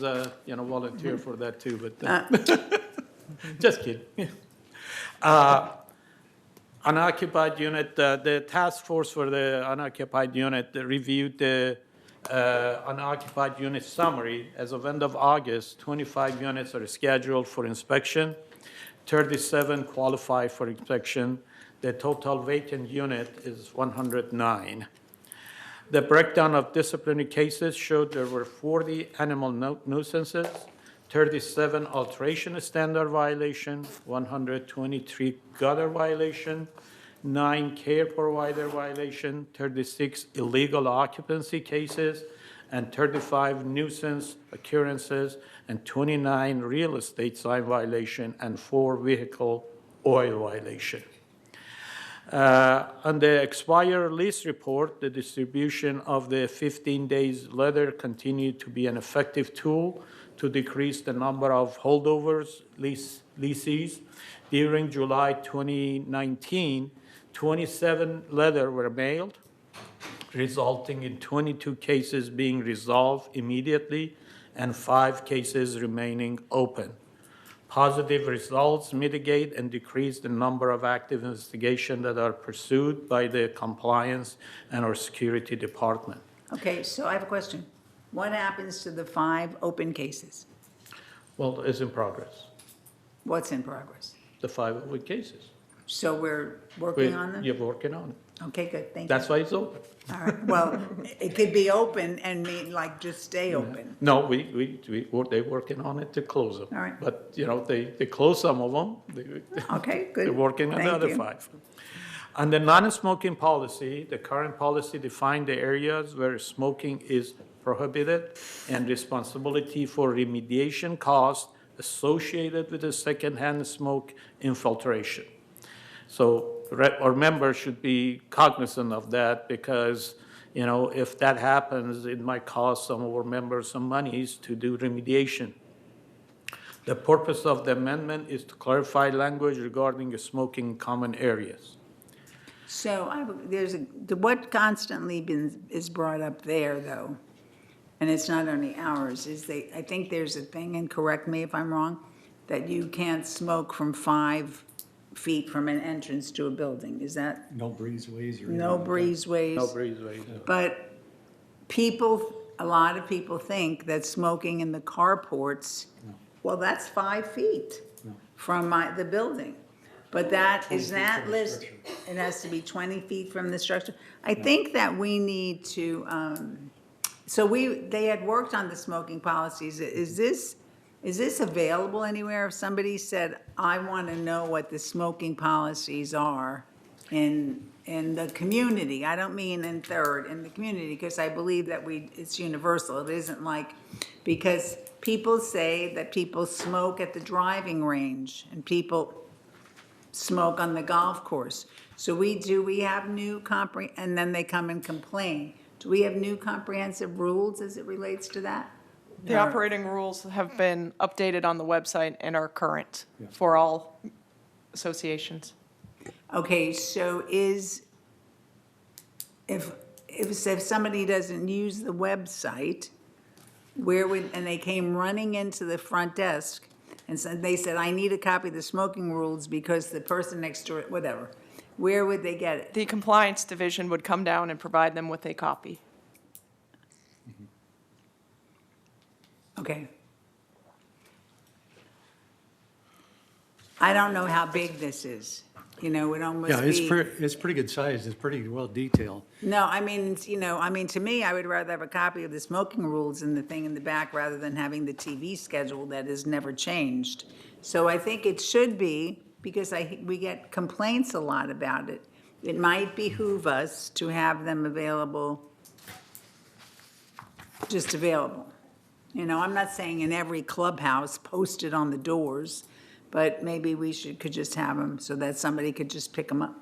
volunteered for that too, but just kidding. Unoccupied unit, the task force for the unoccupied unit reviewed the unoccupied unit summary. As of end of August, 25 units are scheduled for inspection, 37 qualify for inspection. The total vacant unit is 109. The breakdown of disciplinary cases showed there were 40 animal nuisances, 37 alteration standard violation, 123 gutter violation, 9 care provider violation, 36 illegal occupancy cases, and 35 nuisance occurrences, and 29 real estate sign violation, and 4 vehicle oil violation. On the expired lease report, the distribution of the 15 days letter continued to be an effective tool to decrease the number of holdovers leases. During July 2019, 27 letters were mailed, resulting in 22 cases being resolved immediately and 5 cases remaining open. Positive results mitigate and decrease the number of active investigations that are pursued by the compliance and our security department. Okay, so I have a question. What happens to the 5 open cases? Well, it's in progress, What's in progress? the 5 open cases. So we're working on them? You're working on it. Okay, good, thank you. That's why it's open. All right, well, it could be open and mean, like, just stay open. No, they're working on it to close them. All right. But, they close some of them. Okay, good. They're working on the Thank other you. 5. On the non-smoking policy, the current policy defined the areas where smoking is prohibited and responsibility for remediation costs associated with the secondhand smoke infiltration. So our members should be cognizant of that because, if that happens, it might cost some of our members some monies to do remediation. The purpose of the amendment is to clarify language regarding smoking common areas. So what constantly is brought up there, though, and it's not only ours, I think there's a thing, and correct me if I'm wrong, that you can't smoke from 5 feet from an entrance to a building. Is that? No breezeways or anything No like that? breezeways. No breezeway. But a lot of people think that smoking in the carports, well, that's 5 feet from the building. But that, is that list, it has to be 20 feet from the structure? I think that we need to, they had worked on the smoking policies. Is this available anywhere? If somebody said, I want to know what the smoking policies are in the community, I don't mean in Third, in the community, because I believe that it's universal. It isn't like, because people say that people smoke at the driving range and people smoke on the golf course. So we have new and then they come and complain. Do we have new comprehensive rules as it relates to that? The operating rules have been updated on the website and are current for all associations. Okay, so if somebody doesn't use the website, and they came running into the front desk and they said, I need a copy of the smoking rules because the person next door, whatever, where would they get it? The compliance division would come down and provide them with a copy. Okay. I don't know how big this is. It almost Yeah, be. it's pretty good size. It's pretty well detailed. No, I mean, to me, I would rather have a copy of the smoking rules in the thing in the back rather than having the TV schedule that is never changed. So I think it should be, because we get complaints a lot about it. It might behoove us to have them available, just available. I'm not saying in every clubhouse posted on the doors, but maybe we could just have them so that somebody could just pick them up.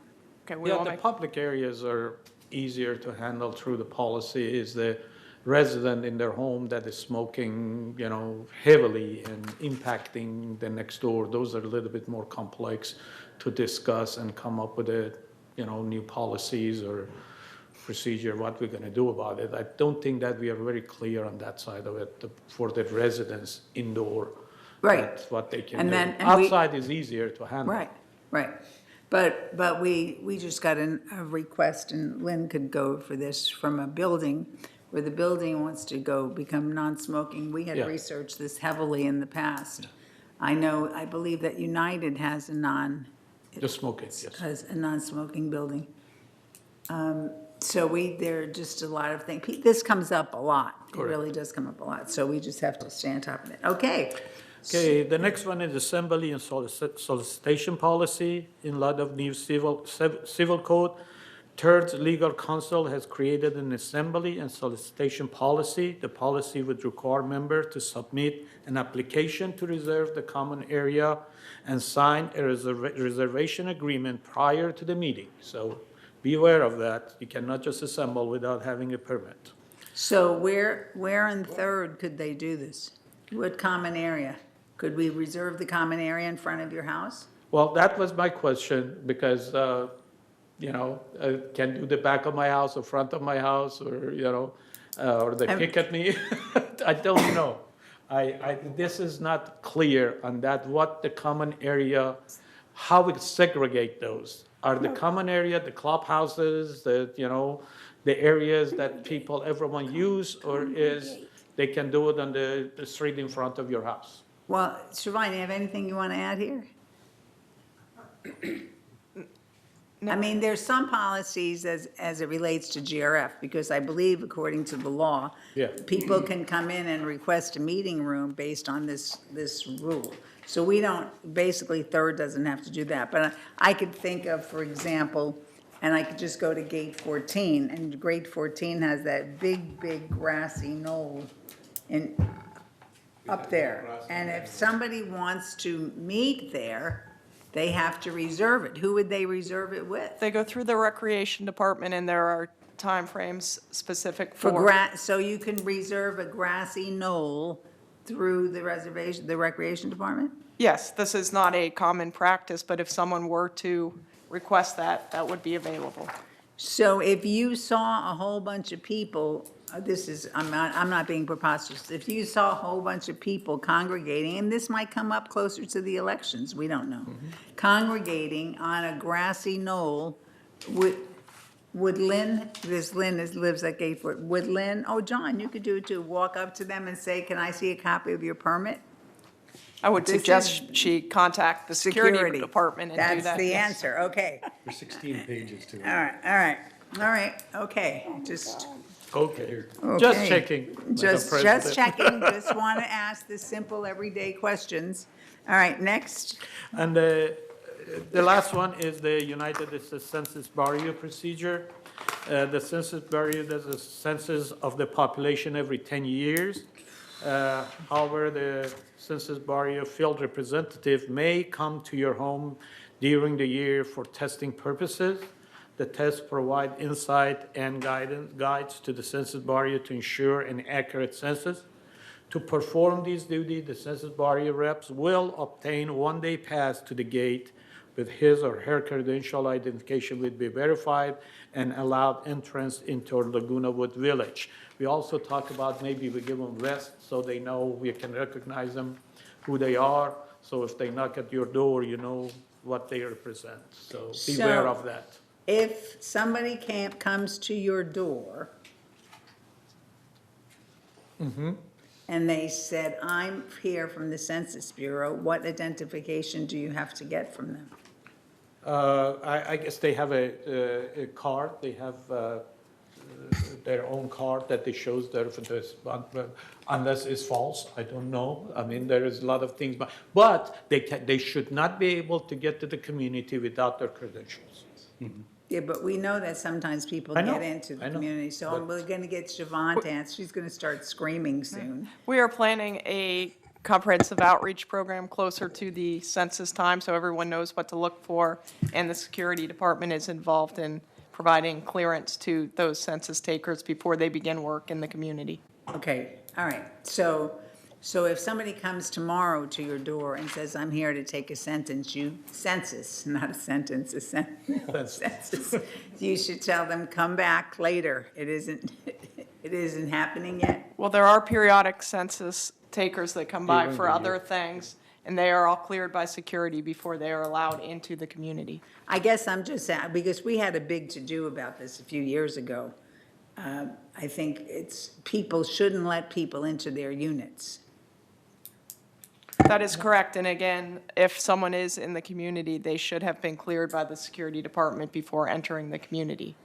Okay, Yeah, the public areas are easier to handle through the policy. Is the resident in their home that is smoking, heavily and impacting the next door. Those are a little bit more complex to discuss and come up with new policies or procedure, what we're going to do about it. I don't think that we are very clear on that side of it for the residents indoor. Right. That's what they can And do. then- Outside is easier to handle. Right. But we just got a request, and Lynn could go for this, from a building where the building wants to become non-smoking. We had Yeah. researched this heavily in the past. I believe that United has Just smoking, yes. has a non-smoking building. So there are just a lot of things. This comes up a lot. It Correct. really does come up a lot. So we just have to stay on top of it. Okay. Okay, the next one is assembly and solicitation policy in light of new civil code. Third, legal counsel has created an assembly and solicitation policy. The policy would require members to submit an application to reserve the common area and sign a reservation agreement prior to the meeting. So be aware of that. You cannot just assemble without having a permit. So where in Third could they do this? What common area? Could we reserve the common area in front of your house? Well, that was my question, because, I can do the back of my house or front of my house, or, or they pick at me. I don't know. This is not clear on that, what the common area, how we segregate those. Are the common area, the clubhouses, the areas that everyone use, or is they can do it on the street in front of your house? Well, Shavine, you have anything you want to add here? I mean, there's some policies as it relates to GRF, because I believe, according to the law, Yeah. people can come in and request a meeting room based on this rule. So we don't, basically, Third doesn't have to do that. But I could think of, for example, and I could just go to Gate 14, and Gate 14 has that big grassy knoll up there. And if somebody wants to meet there, they have to reserve it. Who would they reserve it with? They go through the recreation department, and there are timeframes specific For for. so you can reserve a grassy knoll through the reservation, the Recreation Department? Yes, this is not a common practice, but if someone were to request that, that would be available. So if you saw a whole bunch of people, I'm not being preposterous. If you saw a whole bunch of people congregating, and this might come up closer to the elections, we don't know, congregating on a grassy knoll, would Lynn, lives at Gateford, would Lynn, oh, John, you could do it too, walk up to them and say, can I see a copy of your permit? I would This suggest she contact the security department and do that. That's the yes. answer, okay. There's 16 pages to it. All right, okay, just. Okay, Okay. just checking. Madam Just President. checking, just want to ask the simple, everyday questions. All right, next. And the last one is the United States Census Bureau procedure. The Census Bureau does a census of the population every 10 years. However, the Census Bureau field representative may come to your home during the year for testing purposes. The tests provide insight and guides to the Census Bureau to ensure an accurate census. To perform these duties, the Census Bureau reps will obtain one-day pass to the gate with his or her credential identification will be verified and allowed entrance into Laguna Wood Village. We also talk about maybe we give them vests so they know we can recognize them, who they are. So if they knock at your door, you know what they represent. So beware of that. If somebody comes to your door and they said, I'm here from the Census Bureau, what identification do you have to get from them? I guess they have a card. They have their own card that they shows their unless it's false. I don't know. I mean, there is a lot of things, but they should not be able to get to the community without their credentials. Yeah, but we know that sometimes people I know, get into the I know, community, so we're gonna get Siobhan to answer. She's gonna start screaming soon. We are planning a comprehensive outreach program closer to the census time, so everyone knows what to look for, and the security department is involved in providing clearance to those census takers before they begin work in the community. Okay, all right, so if somebody comes tomorrow to your door and says, I'm here to take a census, not a sentence, census, you should tell them, come back later. It isn't happening yet? Well, there are periodic census takers that come by During for the other year. things, and they are all cleared by security before they are allowed into the community. I guess I'm just saying, because we had a big to-do about this a few years ago. I think people shouldn't let people into their units. That is correct, and again, if someone is in the community, they should have been cleared by the security department before entering the community.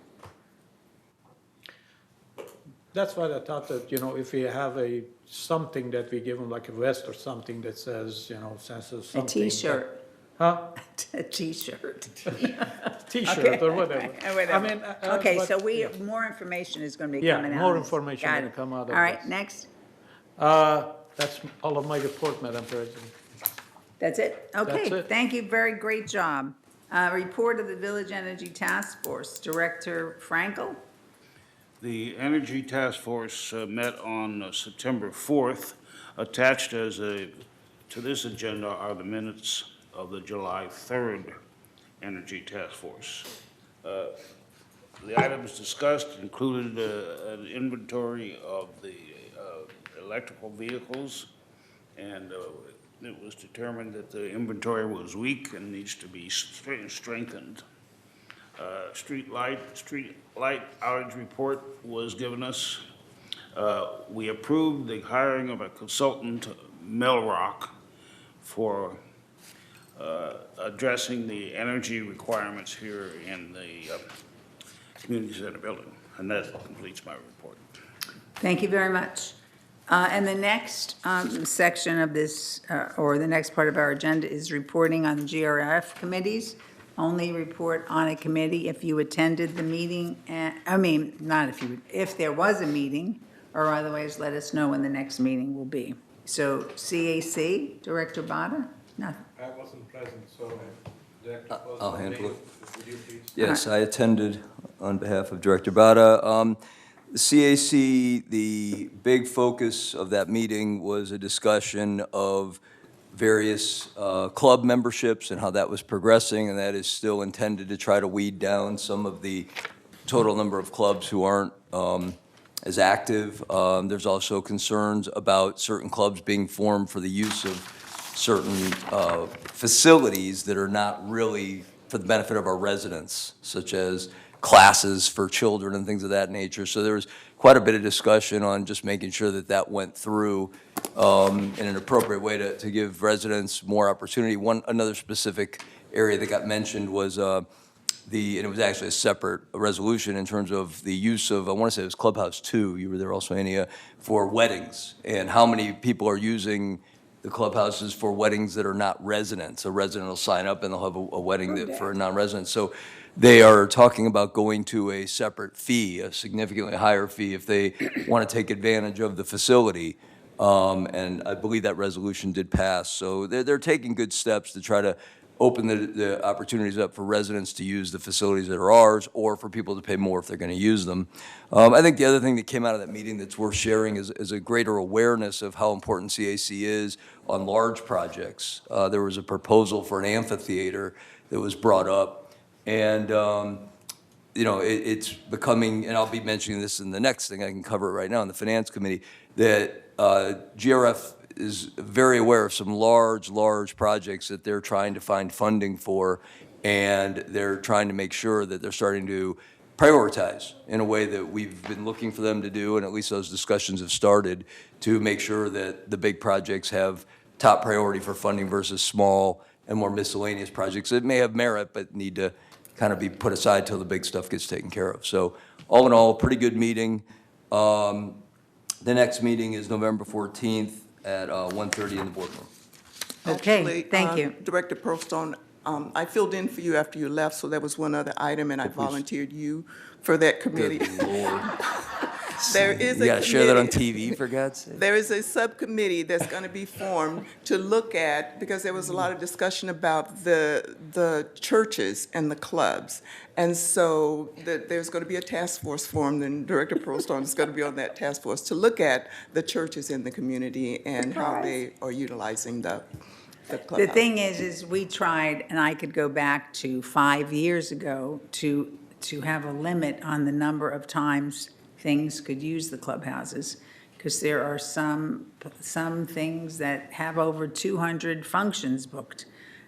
That's why I thought that, if we have something that we give them, like a vest or something that says, census A something. T-shirt. Huh? A T-shirt. T-shirt Okay. or whatever. Whatever. I mean, Okay, but- so more information is going to be Yeah, coming out. more of this. information Got gonna it. come out of All right, this. next. That's all of my report, Madam President. That's it? Okay, it. thank you, very great job. Report of the Village Energy Task Force, Director Frankel. The Energy Task Force met on September 4th. Attached to this agenda are the minutes of the July 3rd Energy Task Force. The items discussed included an inventory of the electrical vehicles, and it was determined that the inventory was weak and needs to be strengthened. Street light outage report was given us. We approved the hiring of a consultant, Melrock, for addressing the energy requirements here in the community center building. And that completes my report. Thank you very much. And the next section of this, or the next part of our agenda is reporting on GRF committees. Only report on a committee if you attended the meeting, if there was a meeting, or otherwise let us know when the next meeting will be. So CAC, Director Bada? Nothing. I wasn't present, so Director I'll handle it. Would you please? Yes, I attended on behalf of Director Bada. The CAC, the big focus of that meeting was a discussion of various club memberships and how that was progressing, and that is still intended to try to weed down some of the total number of clubs who aren't as active. There's also concerns about certain clubs being formed for the use of certain facilities that are not really for the benefit of our residents, such as classes for children and things of that nature. So there was quite a bit of discussion on just making sure that that went through in an appropriate way to give residents more opportunity. Another specific area that got mentioned was and it was actually a separate resolution in terms of the use of, I want to say it was Clubhouse 2, you were there also, Ania, for weddings, and how many people are using the clubhouses for weddings that are not residents. A resident will sign up and they'll have a wedding for a non-resident. So they are talking about going to a separate fee, a significantly higher fee, if they want to take advantage of the facility. And I believe that resolution did pass. So they're taking good steps to try to open the opportunities up for residents to use the facilities that are ours, or for people to pay more if they're going to use them. I think the other thing that came out of that meeting that's worth sharing is a greater awareness of how important CAC is on large projects. There was a proposal for an amphitheater that was brought up, and it's becoming, and I'll be mentioning this in the next thing, I can cover it right now in the Finance Committee, that GRF is very aware of some large projects that they're trying to find funding for, and they're trying to make sure that they're starting to prioritize in a way that we've been looking for them to do, and at least those discussions have started to make sure that the big projects have top priority for funding versus small and more miscellaneous projects that may have merit but need to kind of be put aside till the big stuff gets taken care of. So all in all, pretty good meeting. The next meeting is November 14th at 1:30 in the boardroom. Okay, Actually, thank you. Director Pearlstone, I filled in for you after you left, so that was one other item, and I volunteered you for that committee. Good Lord. There is You a got to share that on committee- TV, for God's sake. There is a subcommittee that's going to be formed to look at, because there was a lot of discussion about the churches and the clubs. And so there's going to be a task force formed, and Director Pearlstone is going to be on that task force to look at the churches in the community and how they are utilizing the clubhouse. The thing is we tried, and I could go back to 5 years ago, to have a limit on the number of times things could use the clubhouses, because there are some things that have over 200 functions booked,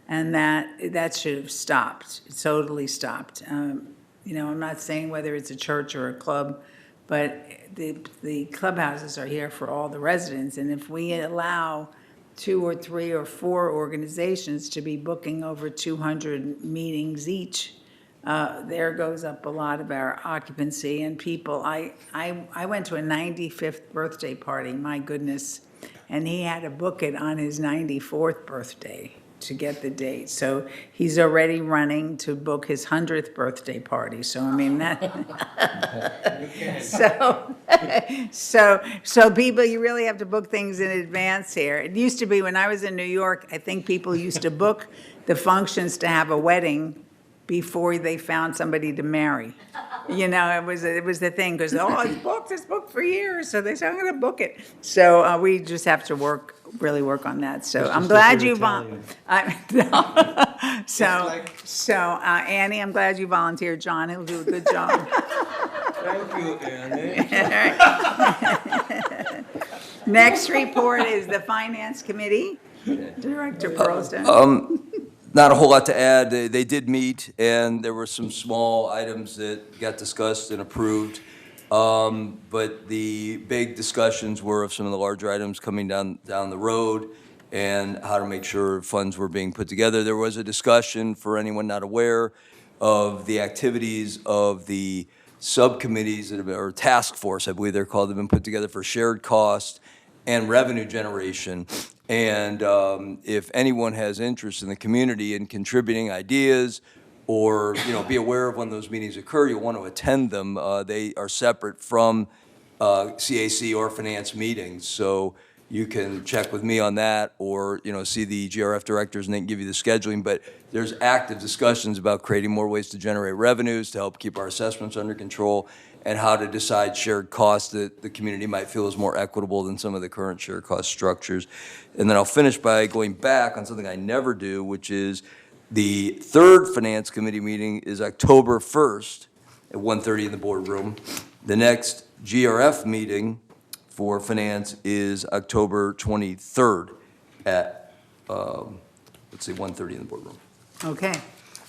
and that should have stopped, totally stopped. I'm not saying whether it's a church or a club, but the clubhouses are here for all the residents, and if we allow 2 or 3 or 4 organizations to be booking over 200 meetings each, there goes up a lot of our occupancy and people. I went to a 95th birthday party, my goodness, and he had to book it on his 94th birthday to get the date. So he's already running to book his 100th birthday party. So I mean that. So people, you really have to book things in advance here. It used to be when I was in New York, I think people used to book the functions to have a wedding before they found somebody to marry. It was the thing, because, it's booked for years, so they said, I'm gonna book it. So we just have to really work on that, so It's I'm just glad if you, you're Annie, I'm glad you volunteered, John, he'll do a good job. Thank you, Annie. Next report is the Finance Committee, Director Pearlstone. Not a whole lot to add. They did meet, and there were some small items that got discussed and approved. But the big discussions were of some of the larger items coming down the road and how to make sure funds were being put together. There was a discussion, for anyone not aware, of the activities of the subcommittees or task force, I believe they're called, have been put together for shared cost and revenue generation. And if anyone has interest in the community in contributing ideas or, be aware of when those meetings occur, you'll want to attend them. They are separate from CAC or finance meetings. So you can check with me on that, or, see the GRF directors and they can give you the scheduling. But there's active discussions about creating more ways to generate revenues to help keep our assessments under control, and how to decide shared costs that the community might feel is more equitable than some of the current shared cost structures. And then I'll finish by going back on something I never do, which is the third Finance Committee meeting is October 1st at 1:30 in the boardroom. The next GRF meeting for Finance is October 23rd at, 1:30 in the boardroom. Okay,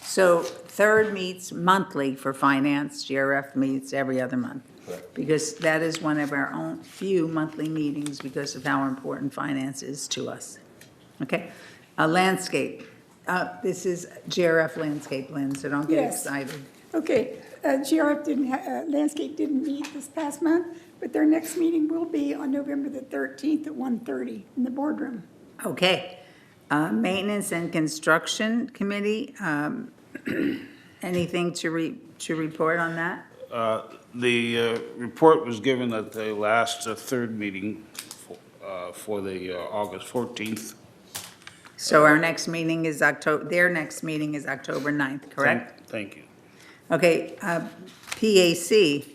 so third meets monthly for finance, GRF meets every other month. Because that is one of our own few monthly meetings because of how important finance is to us. Okay, landscape, this is GRF landscape, Lynn, so don't get Yes. excited. Okay, GRF Landscape didn't meet this past month, but their next meeting will be on November the 13th at 1:30 in the boardroom. Okay, maintenance and construction committee, anything to report on that? The report was given at the last third meeting for the August 14th. So our next meeting is their next meeting is October 9th, correct? Thank you. Okay, PAC,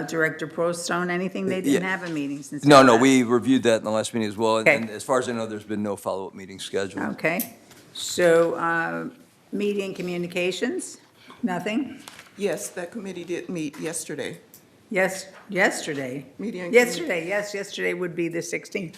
Director Prostone, anything? They didn't Yeah. have a meeting since. No, our no, last- we reviewed that in the last meeting as well. Okay. And as far as I know, there's been no follow-up meeting scheduled. Okay, so, media and communications, nothing? Yes, that committee did meet yesterday. Yes, yesterday? Media and Yesterday, yes, yesterday would be the 16th.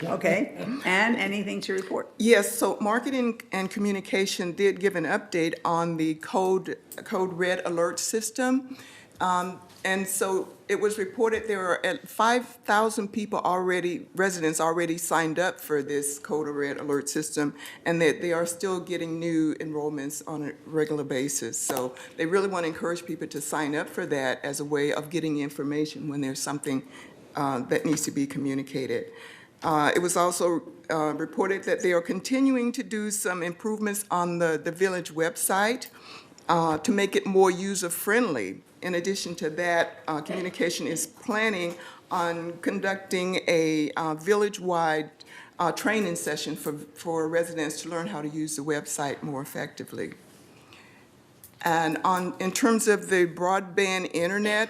Okay, and anything to report? Yes, so marketing and communication did give an update on the code red alert system. And so it was reported there are 5,000 people already, residents already signed up for this code red alert system, and that they are still getting new enrollments on a regular basis. So they really want to encourage people to sign up for that as a way of getting information when there's something that needs to be communicated. It was also reported that they are continuing to do some improvements on the village website to make it more user-friendly. In addition to that, communication is planning on conducting a village-wide training session for residents to learn how to use the website more effectively. And in terms of the broadband internet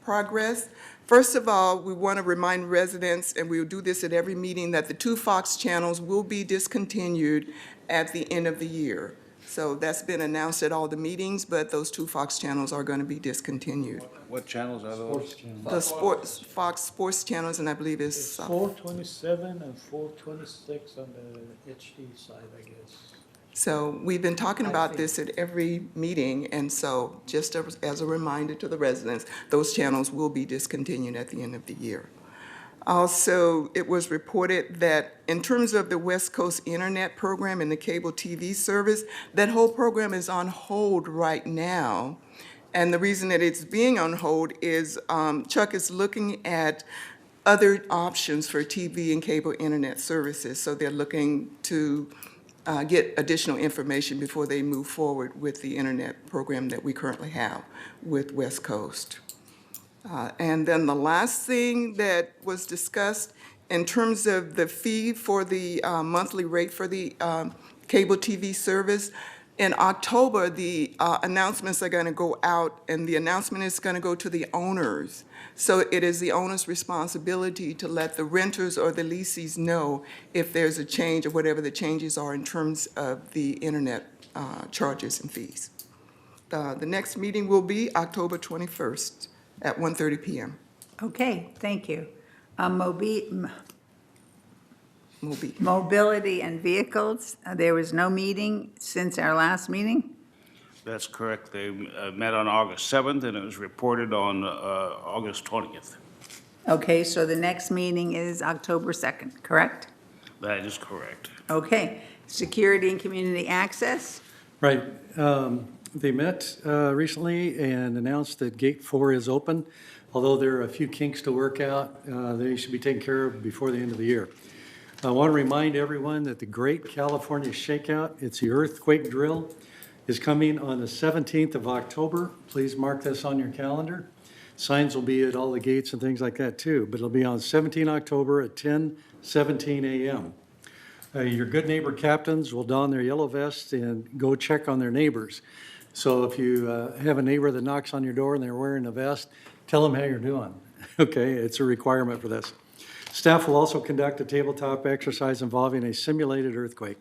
progress, first of all, we want to remind residents, and we will do this at every meeting, that the 2 Fox channels will be discontinued at the end of the year. So that's been announced at all the meetings, but those 2 Fox channels are going to be discontinued. What channels are those? The Fox Sports channels, and I believe is. It's 427 and 426 on the HD side, I guess. So we've been talking about this at every meeting, and so just as a reminder to the residents, those channels will be discontinued at the end of the year. Also, it was reported that in terms of the West Coast Internet program and the cable TV service, that whole program is on hold right now. And the reason that it's being on hold is Chuck is looking at other options for TV and cable internet services. So they're looking to get additional information before they move forward with the internet program that we currently have with West Coast. And then the last thing that was discussed in terms of the fee for the monthly rate for the cable TV service, in October, the announcements are going to go out, and the announcement is going to go to the owners. So it is the owner's responsibility to let the renters or the lessees know if there's a change or whatever the changes are in terms of the internet charges and fees. The next meeting will be October 21st at 1:30 p.m. Okay, thank you. Mobility and vehicles, there was no meeting since our last meeting? That's correct. They met on August 7th, and it was reported on August 20th. Okay, so the next meeting is October 2nd, correct? That is correct. Okay, security and community access? Right. They met recently and announced that Gate 4 is open. Although there are a few kinks to work out, they should be taken care of before the end of the year. I want to remind everyone that the Great California Shakeout, it's the earthquake drill, is coming on the 17th of October. Please mark this on your calendar. Signs will be at all the gates and things like that too, but it'll be on 17 October at 10:17 a.m. Your good neighbor captains will don their yellow vests and go check on their neighbors. So if you have a neighbor that knocks on your door and they're wearing a vest, tell them how you're doing. Okay, it's a requirement for this. Staff will also conduct a tabletop exercise involving a simulated earthquake.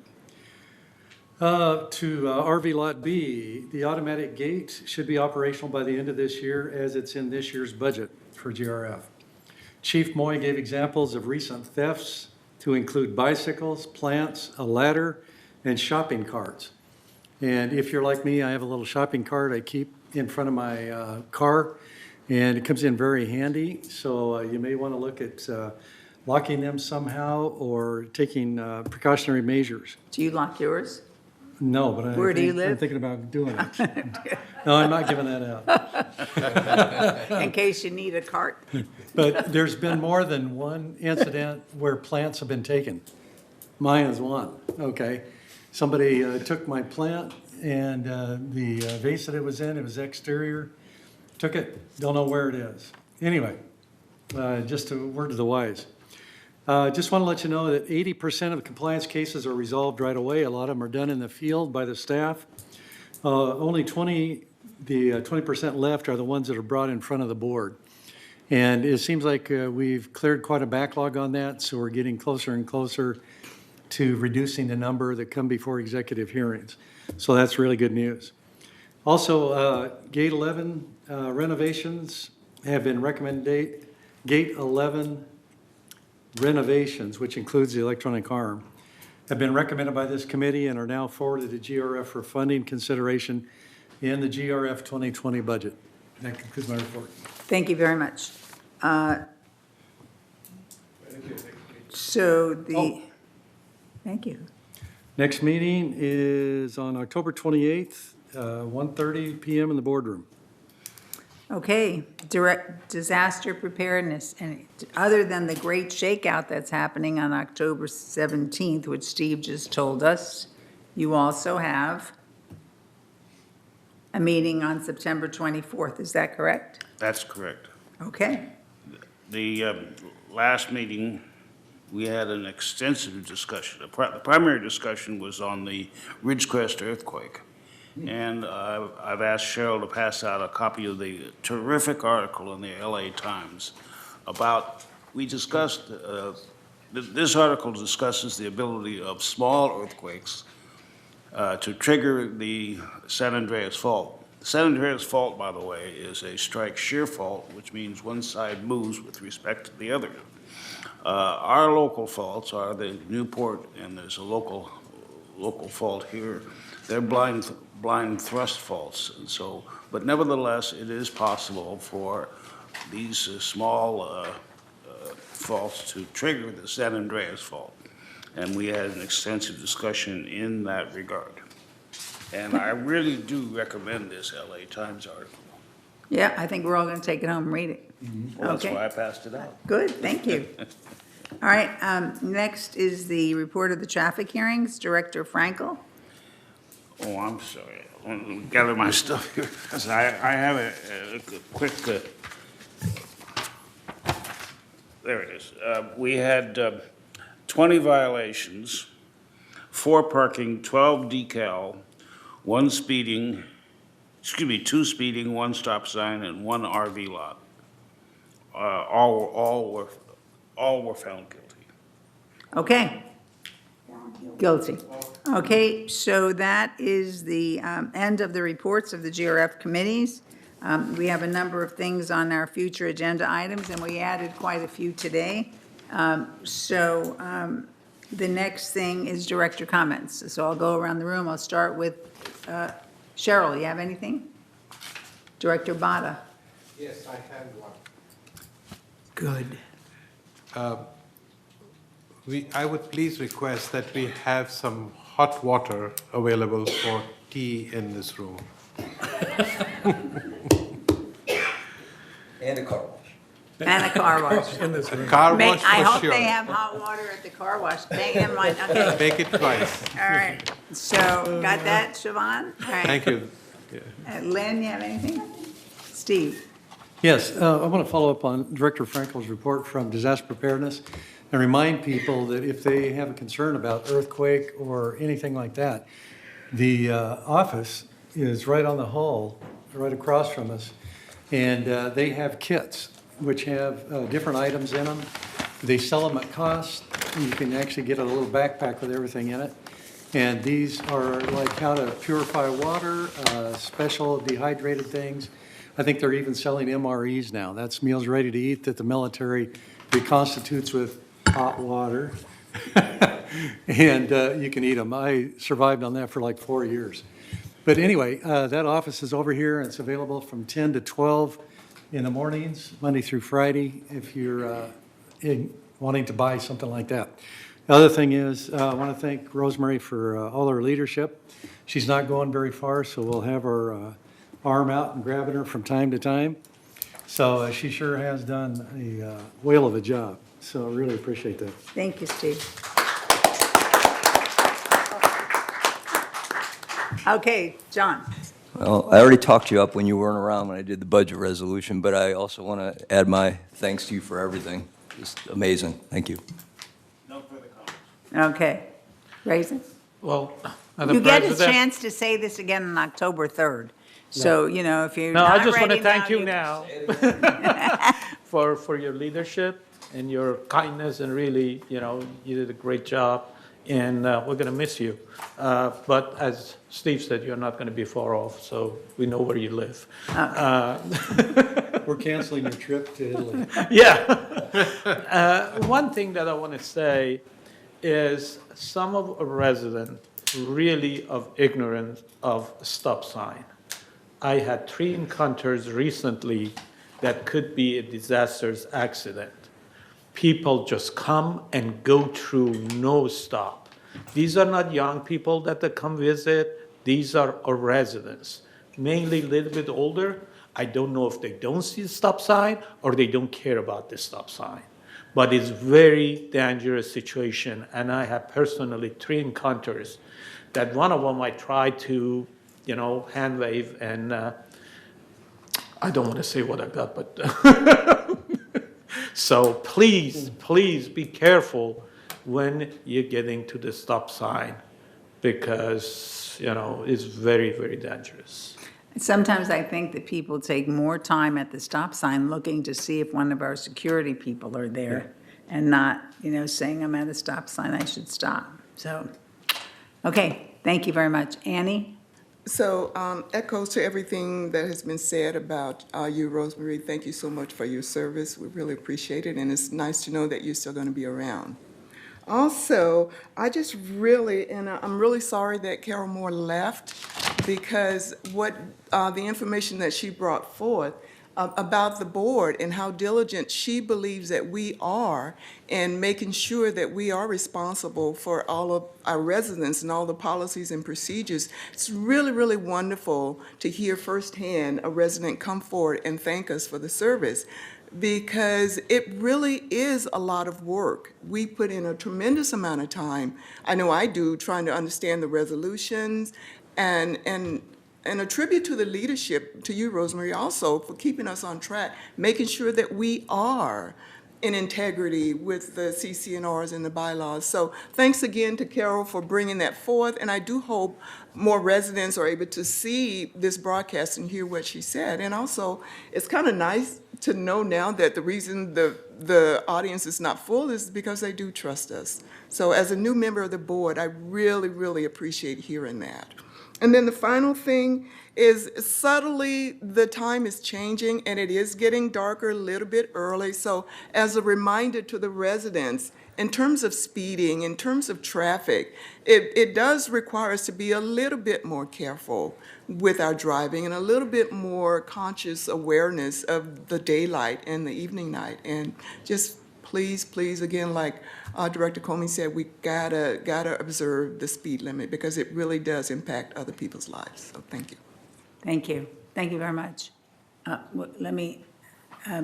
To RV Lot B, the automatic gate should be operational by the end of this year as it's in this year's budget for GRF. Chief Moy gave examples of recent thefts to include bicycles, plants, a ladder, and shopping carts. And if you're like me, I have a little shopping cart I keep in front of my car, and it comes in very handy. So you may want to look at locking them somehow or taking precautionary measures. Do you lock yours? No, but Where do you I'm live? thinking about doing it. No, I'm not giving that out. In case you need a cart. But there's been more than one incident where plants have been taken. Mine is one, okay? Somebody took my plant and the vase that it was in, it was exterior, took it, don't know where it is. Anyway, just a word to the wise. Just want to let you know that 80% of the compliance cases are resolved right away. A lot of them are done in the field by the staff. Only 20% left are the ones that are brought in front of the board. And it seems like we've cleared quite a backlog on that, so we're getting closer and closer to reducing the number that come before executive hearings. So that's really good news. Also, Gate 11 renovations have been recommended. Gate 11 renovations, which includes the electronic arm, have been recommended by this committee and are now forwarded to GRF for funding consideration in the GRF 2020 budget. That concludes my report. Thank you very much. So thank you. Next meeting is on October 28th, 1:30 p.m. in the boardroom. Okay, direct disaster preparedness, and other than the great shakeout that's happening on October 17th, which Steve just told us, you also have a meeting on September 24th, is that correct? That's correct. Okay, The last meeting, we had an extensive discussion. The primary discussion was on the Ridgecrest earthquake. And I've asked Cheryl to pass out a copy of the terrific article in the LA Times about, we discussed, this article discusses the ability of small earthquakes to trigger the San Andreas Fault. The San Andreas Fault, by the way, is a strike shear fault, which means one side moves with respect to the other. Our local faults are the Newport, and there's a local fault here. They're blind thrust faults, and so, but nevertheless, it is possible for these small faults to trigger the San Andreas Fault. And we had an extensive discussion in that regard. And I really do recommend this LA Times article. yeah, I think we're all going to take it home and read it. Well, that's Okay. why I passed it out. Good, thank you. All right, next is the report of the traffic hearings. Director Frankel. Oh, I'm sorry. I want to gather my stuff here, because I have a quick, there it is. We had 20 violations, 4 parking, 12 decal, 2 speeding, 1 stop sign, and 1 RV lot. All were found guilty. Okay. Guilty. Okay, so that is the end of the reports of the GRF committees. We have a number of things on our future agenda items, and we added quite a few today. The next thing is director comments. So I'll go around the room. I'll start with Cheryl. You have anything? Director Bada. Yes, I have one. Good. I would please request that we have some hot water available for tea in this room. And a car wash. And a car wash. In this room. Car wash I for hope sure. they have hot water at the car wash. Never mind, okay. Make it twice. All right, so got that, Siobhan? All right. Thank you. Lynn, you have anything? Steve? Yes, I want to follow up on Director Frankel's report from disaster preparedness and remind people that if they have a concern about earthquake or anything like that, the office is right on the hall, right across from us, and they have kits which have different items in them. They sell them at cost. You can actually get a little backpack with everything in it. And these are like how to purify water, special dehydrated things. I think they're even selling MREs now. That's meals ready to eat that the military reconstitutes with hot water. And you can eat them. I survived on that for like 4 years. But anyway, that office is over here, and it's available from 10 to 12 in the mornings, Monday through Friday, if you're wanting to buy something like that. The other thing is, I want to thank Rosemary for all her leadership. She's not going very far, so we'll have her arm out and grabbing her from time to time. So she sure has done a whale of a job. So I really appreciate that. Thank you, Steve. Okay, John. Well, I already talked you up when you weren't around when I did the budget resolution, but I also want to add my thanks to you for everything. Just amazing. Thank you. Okay. Raisin? Well, Madam You get a President- chance to say this again on October 3rd. So, you know, if you're No, not I just want to ready thank you now. now for your leadership and your kindness, and really, you know, you did a great job, and we're going to miss you. But as Steve said, you're not going to be far off, so we know where you live. We're canceling your trip to Italy. Yeah. One thing that I want to say is some of our residents really of ignorance of stop sign. I had 3 encounters recently that could be a disastrous accident. People just come and go through, no stop. These are not young people that they come visit. These are our residents, mainly a little bit older. I don't know if they don't see the stop sign or they don't care about the stop sign. But it's very dangerous situation, and I have personally 3 encounters that one of them I tried to, you know, hand wave, and I don't want to say what I got, but so please, please be careful when you're getting to the stop sign, because, you know, it's very, very dangerous. Sometimes I think that people take more time at the stop sign looking to see if one of our security people are there and not, you know, saying, I'm at a stop sign, I should stop. So, okay, thank you very much. Annie? So echoes to everything that has been said about you, Rosemary. Thank you so much for your service. We really appreciate it, and it's nice to know that you're still going to be around. Also, I just really, and I'm really sorry that Carol Moore left, because what the information that she brought forth about the board and how diligent she believes that we are in making sure that we are responsible for all of our residents and all the policies and procedures. It's really, really wonderful to hear firsthand a resident come forward and thank us for the service, because it really is a lot of work. We put in a tremendous amount of time, I know I do, trying to understand the resolutions, and a tribute to the leadership, to you, Rosemary, also, for keeping us on track, making sure that we are in integrity with the CC&Rs and the bylaws. So thanks again to Carol for bringing that forth, and I do hope more residents are able to see this broadcast and hear what she said. And also, it's kind of nice to know now that the reason the audience is not full is because they do trust us. So as a new member of the board, I really, really appreciate hearing that. And then the final thing is, subtly, the time is changing and it is getting darker a little bit early. So as a reminder to the residents, in terms of speeding, in terms of traffic, it does require us to be a little bit more careful with our driving and a little bit more conscious awareness of the daylight and the evening night. And just please, please, again, like Director Comey said, we gotta observe the speed limit, because it really does impact other people's lives. So thank you. Thank you. Thank you very much. Let me,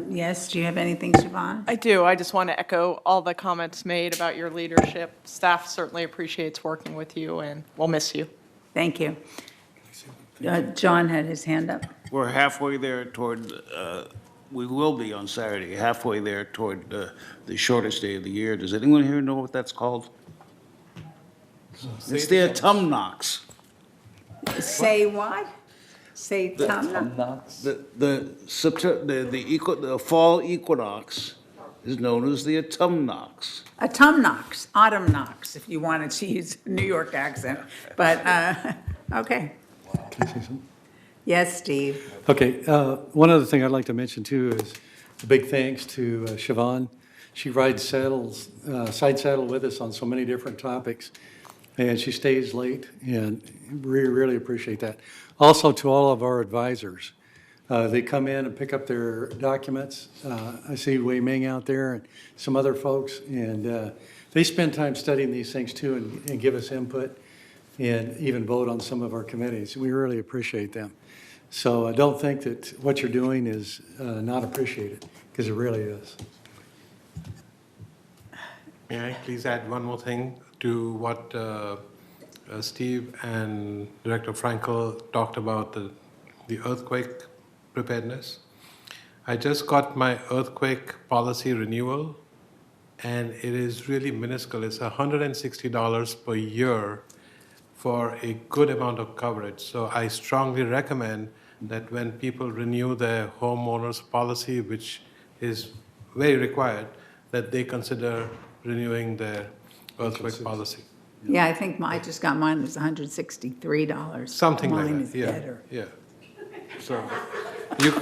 yes, do you have anything, Siobhan? I do. I just want to echo all the comments made about your leadership. Staff certainly appreciates working with you, and we'll miss you. Thank you. John had his hand up. We're halfway there toward we will be on Saturday, halfway there toward the shortest day of the year. Does anyone here know what that's called? It's the autumnacts. Say what? Say Tumna? The fall equinox is known as the autumnacts. Autumnacts, autumn knocks, if you wanted to use a New York accent. But, okay. Can I say something? Yes, Steve. Okay, one other thing I'd like to mention too is a big thanks to Siobhan. She rides side saddle with us on so many different topics, and she stays late, and we really appreciate that. Also to all of our advisors. They come in and pick up their documents. I see Wei Ming out there and some other folks, and they spend time studying these things too and give us input and even vote on some of our committees. We really appreciate them. So I don't think that what you're doing is not appreciated, because it really is. May I please add one more thing to what Steve and Director Frankel talked about the earthquake preparedness. I just got my earthquake policy renewal, and it is really minuscule. It's $160 per year for a good amount of coverage. So I strongly recommend that when people renew their homeowners policy, which is very required, that they consider renewing their earthquake policy. Yeah, I think I just got mine, it was $163. Something like Mine that, is yeah, better. yeah. So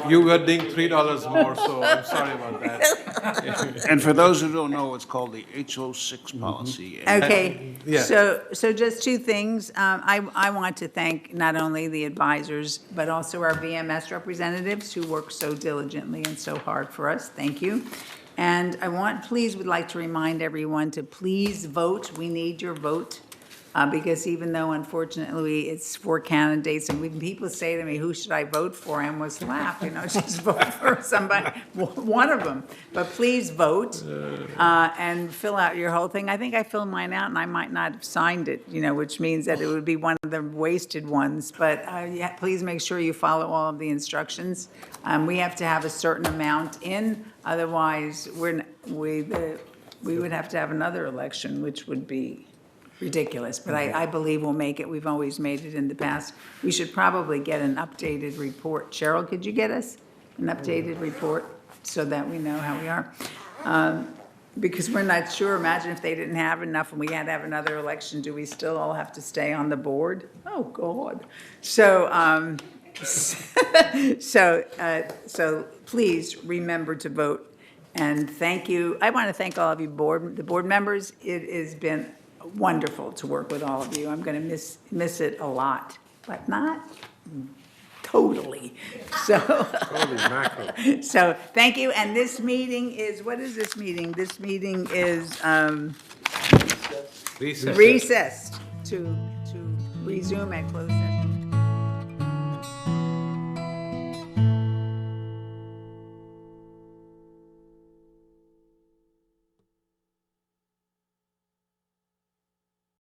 you were doing $3 more, so I'm sorry about that. And for those who don't know, it's called the HO6 policy. And Okay, Yeah. so just two things. I want to thank not only the advisors, but also our VMS representatives who work so diligently and so hard for us. Thank you. And would like to remind everyone to please vote. We need your vote. Because even though unfortunately it's 4 candidates, and when people say to me, who should I vote for? I almost laugh, just vote for somebody, one of them. But please vote and fill out your whole thing. I think I filled mine out and I might not have signed it, which means that it would be one of the wasted ones. But yeah, please make sure you follow all of the instructions. We have to have a certain amount in, otherwise we would have to have another election, which would be ridiculous, but I believe we'll make it. We've always made it in the past. We should probably get an updated report. Cheryl, could you get us an updated report so that we know how we are? Because we're not sure. Imagine if they didn't have enough and we had to have another election, do we still all have to stay on the board? Oh, God. So, so please remember to vote. And thank you. I want to thank all of you the board members. It has been wonderful to work with all of you. I'm going to miss it a lot, but not totally. So, Holy mackerel. so thank you. And this meeting is, what is this meeting? This meeting is Recess. recessed to resume at closed session.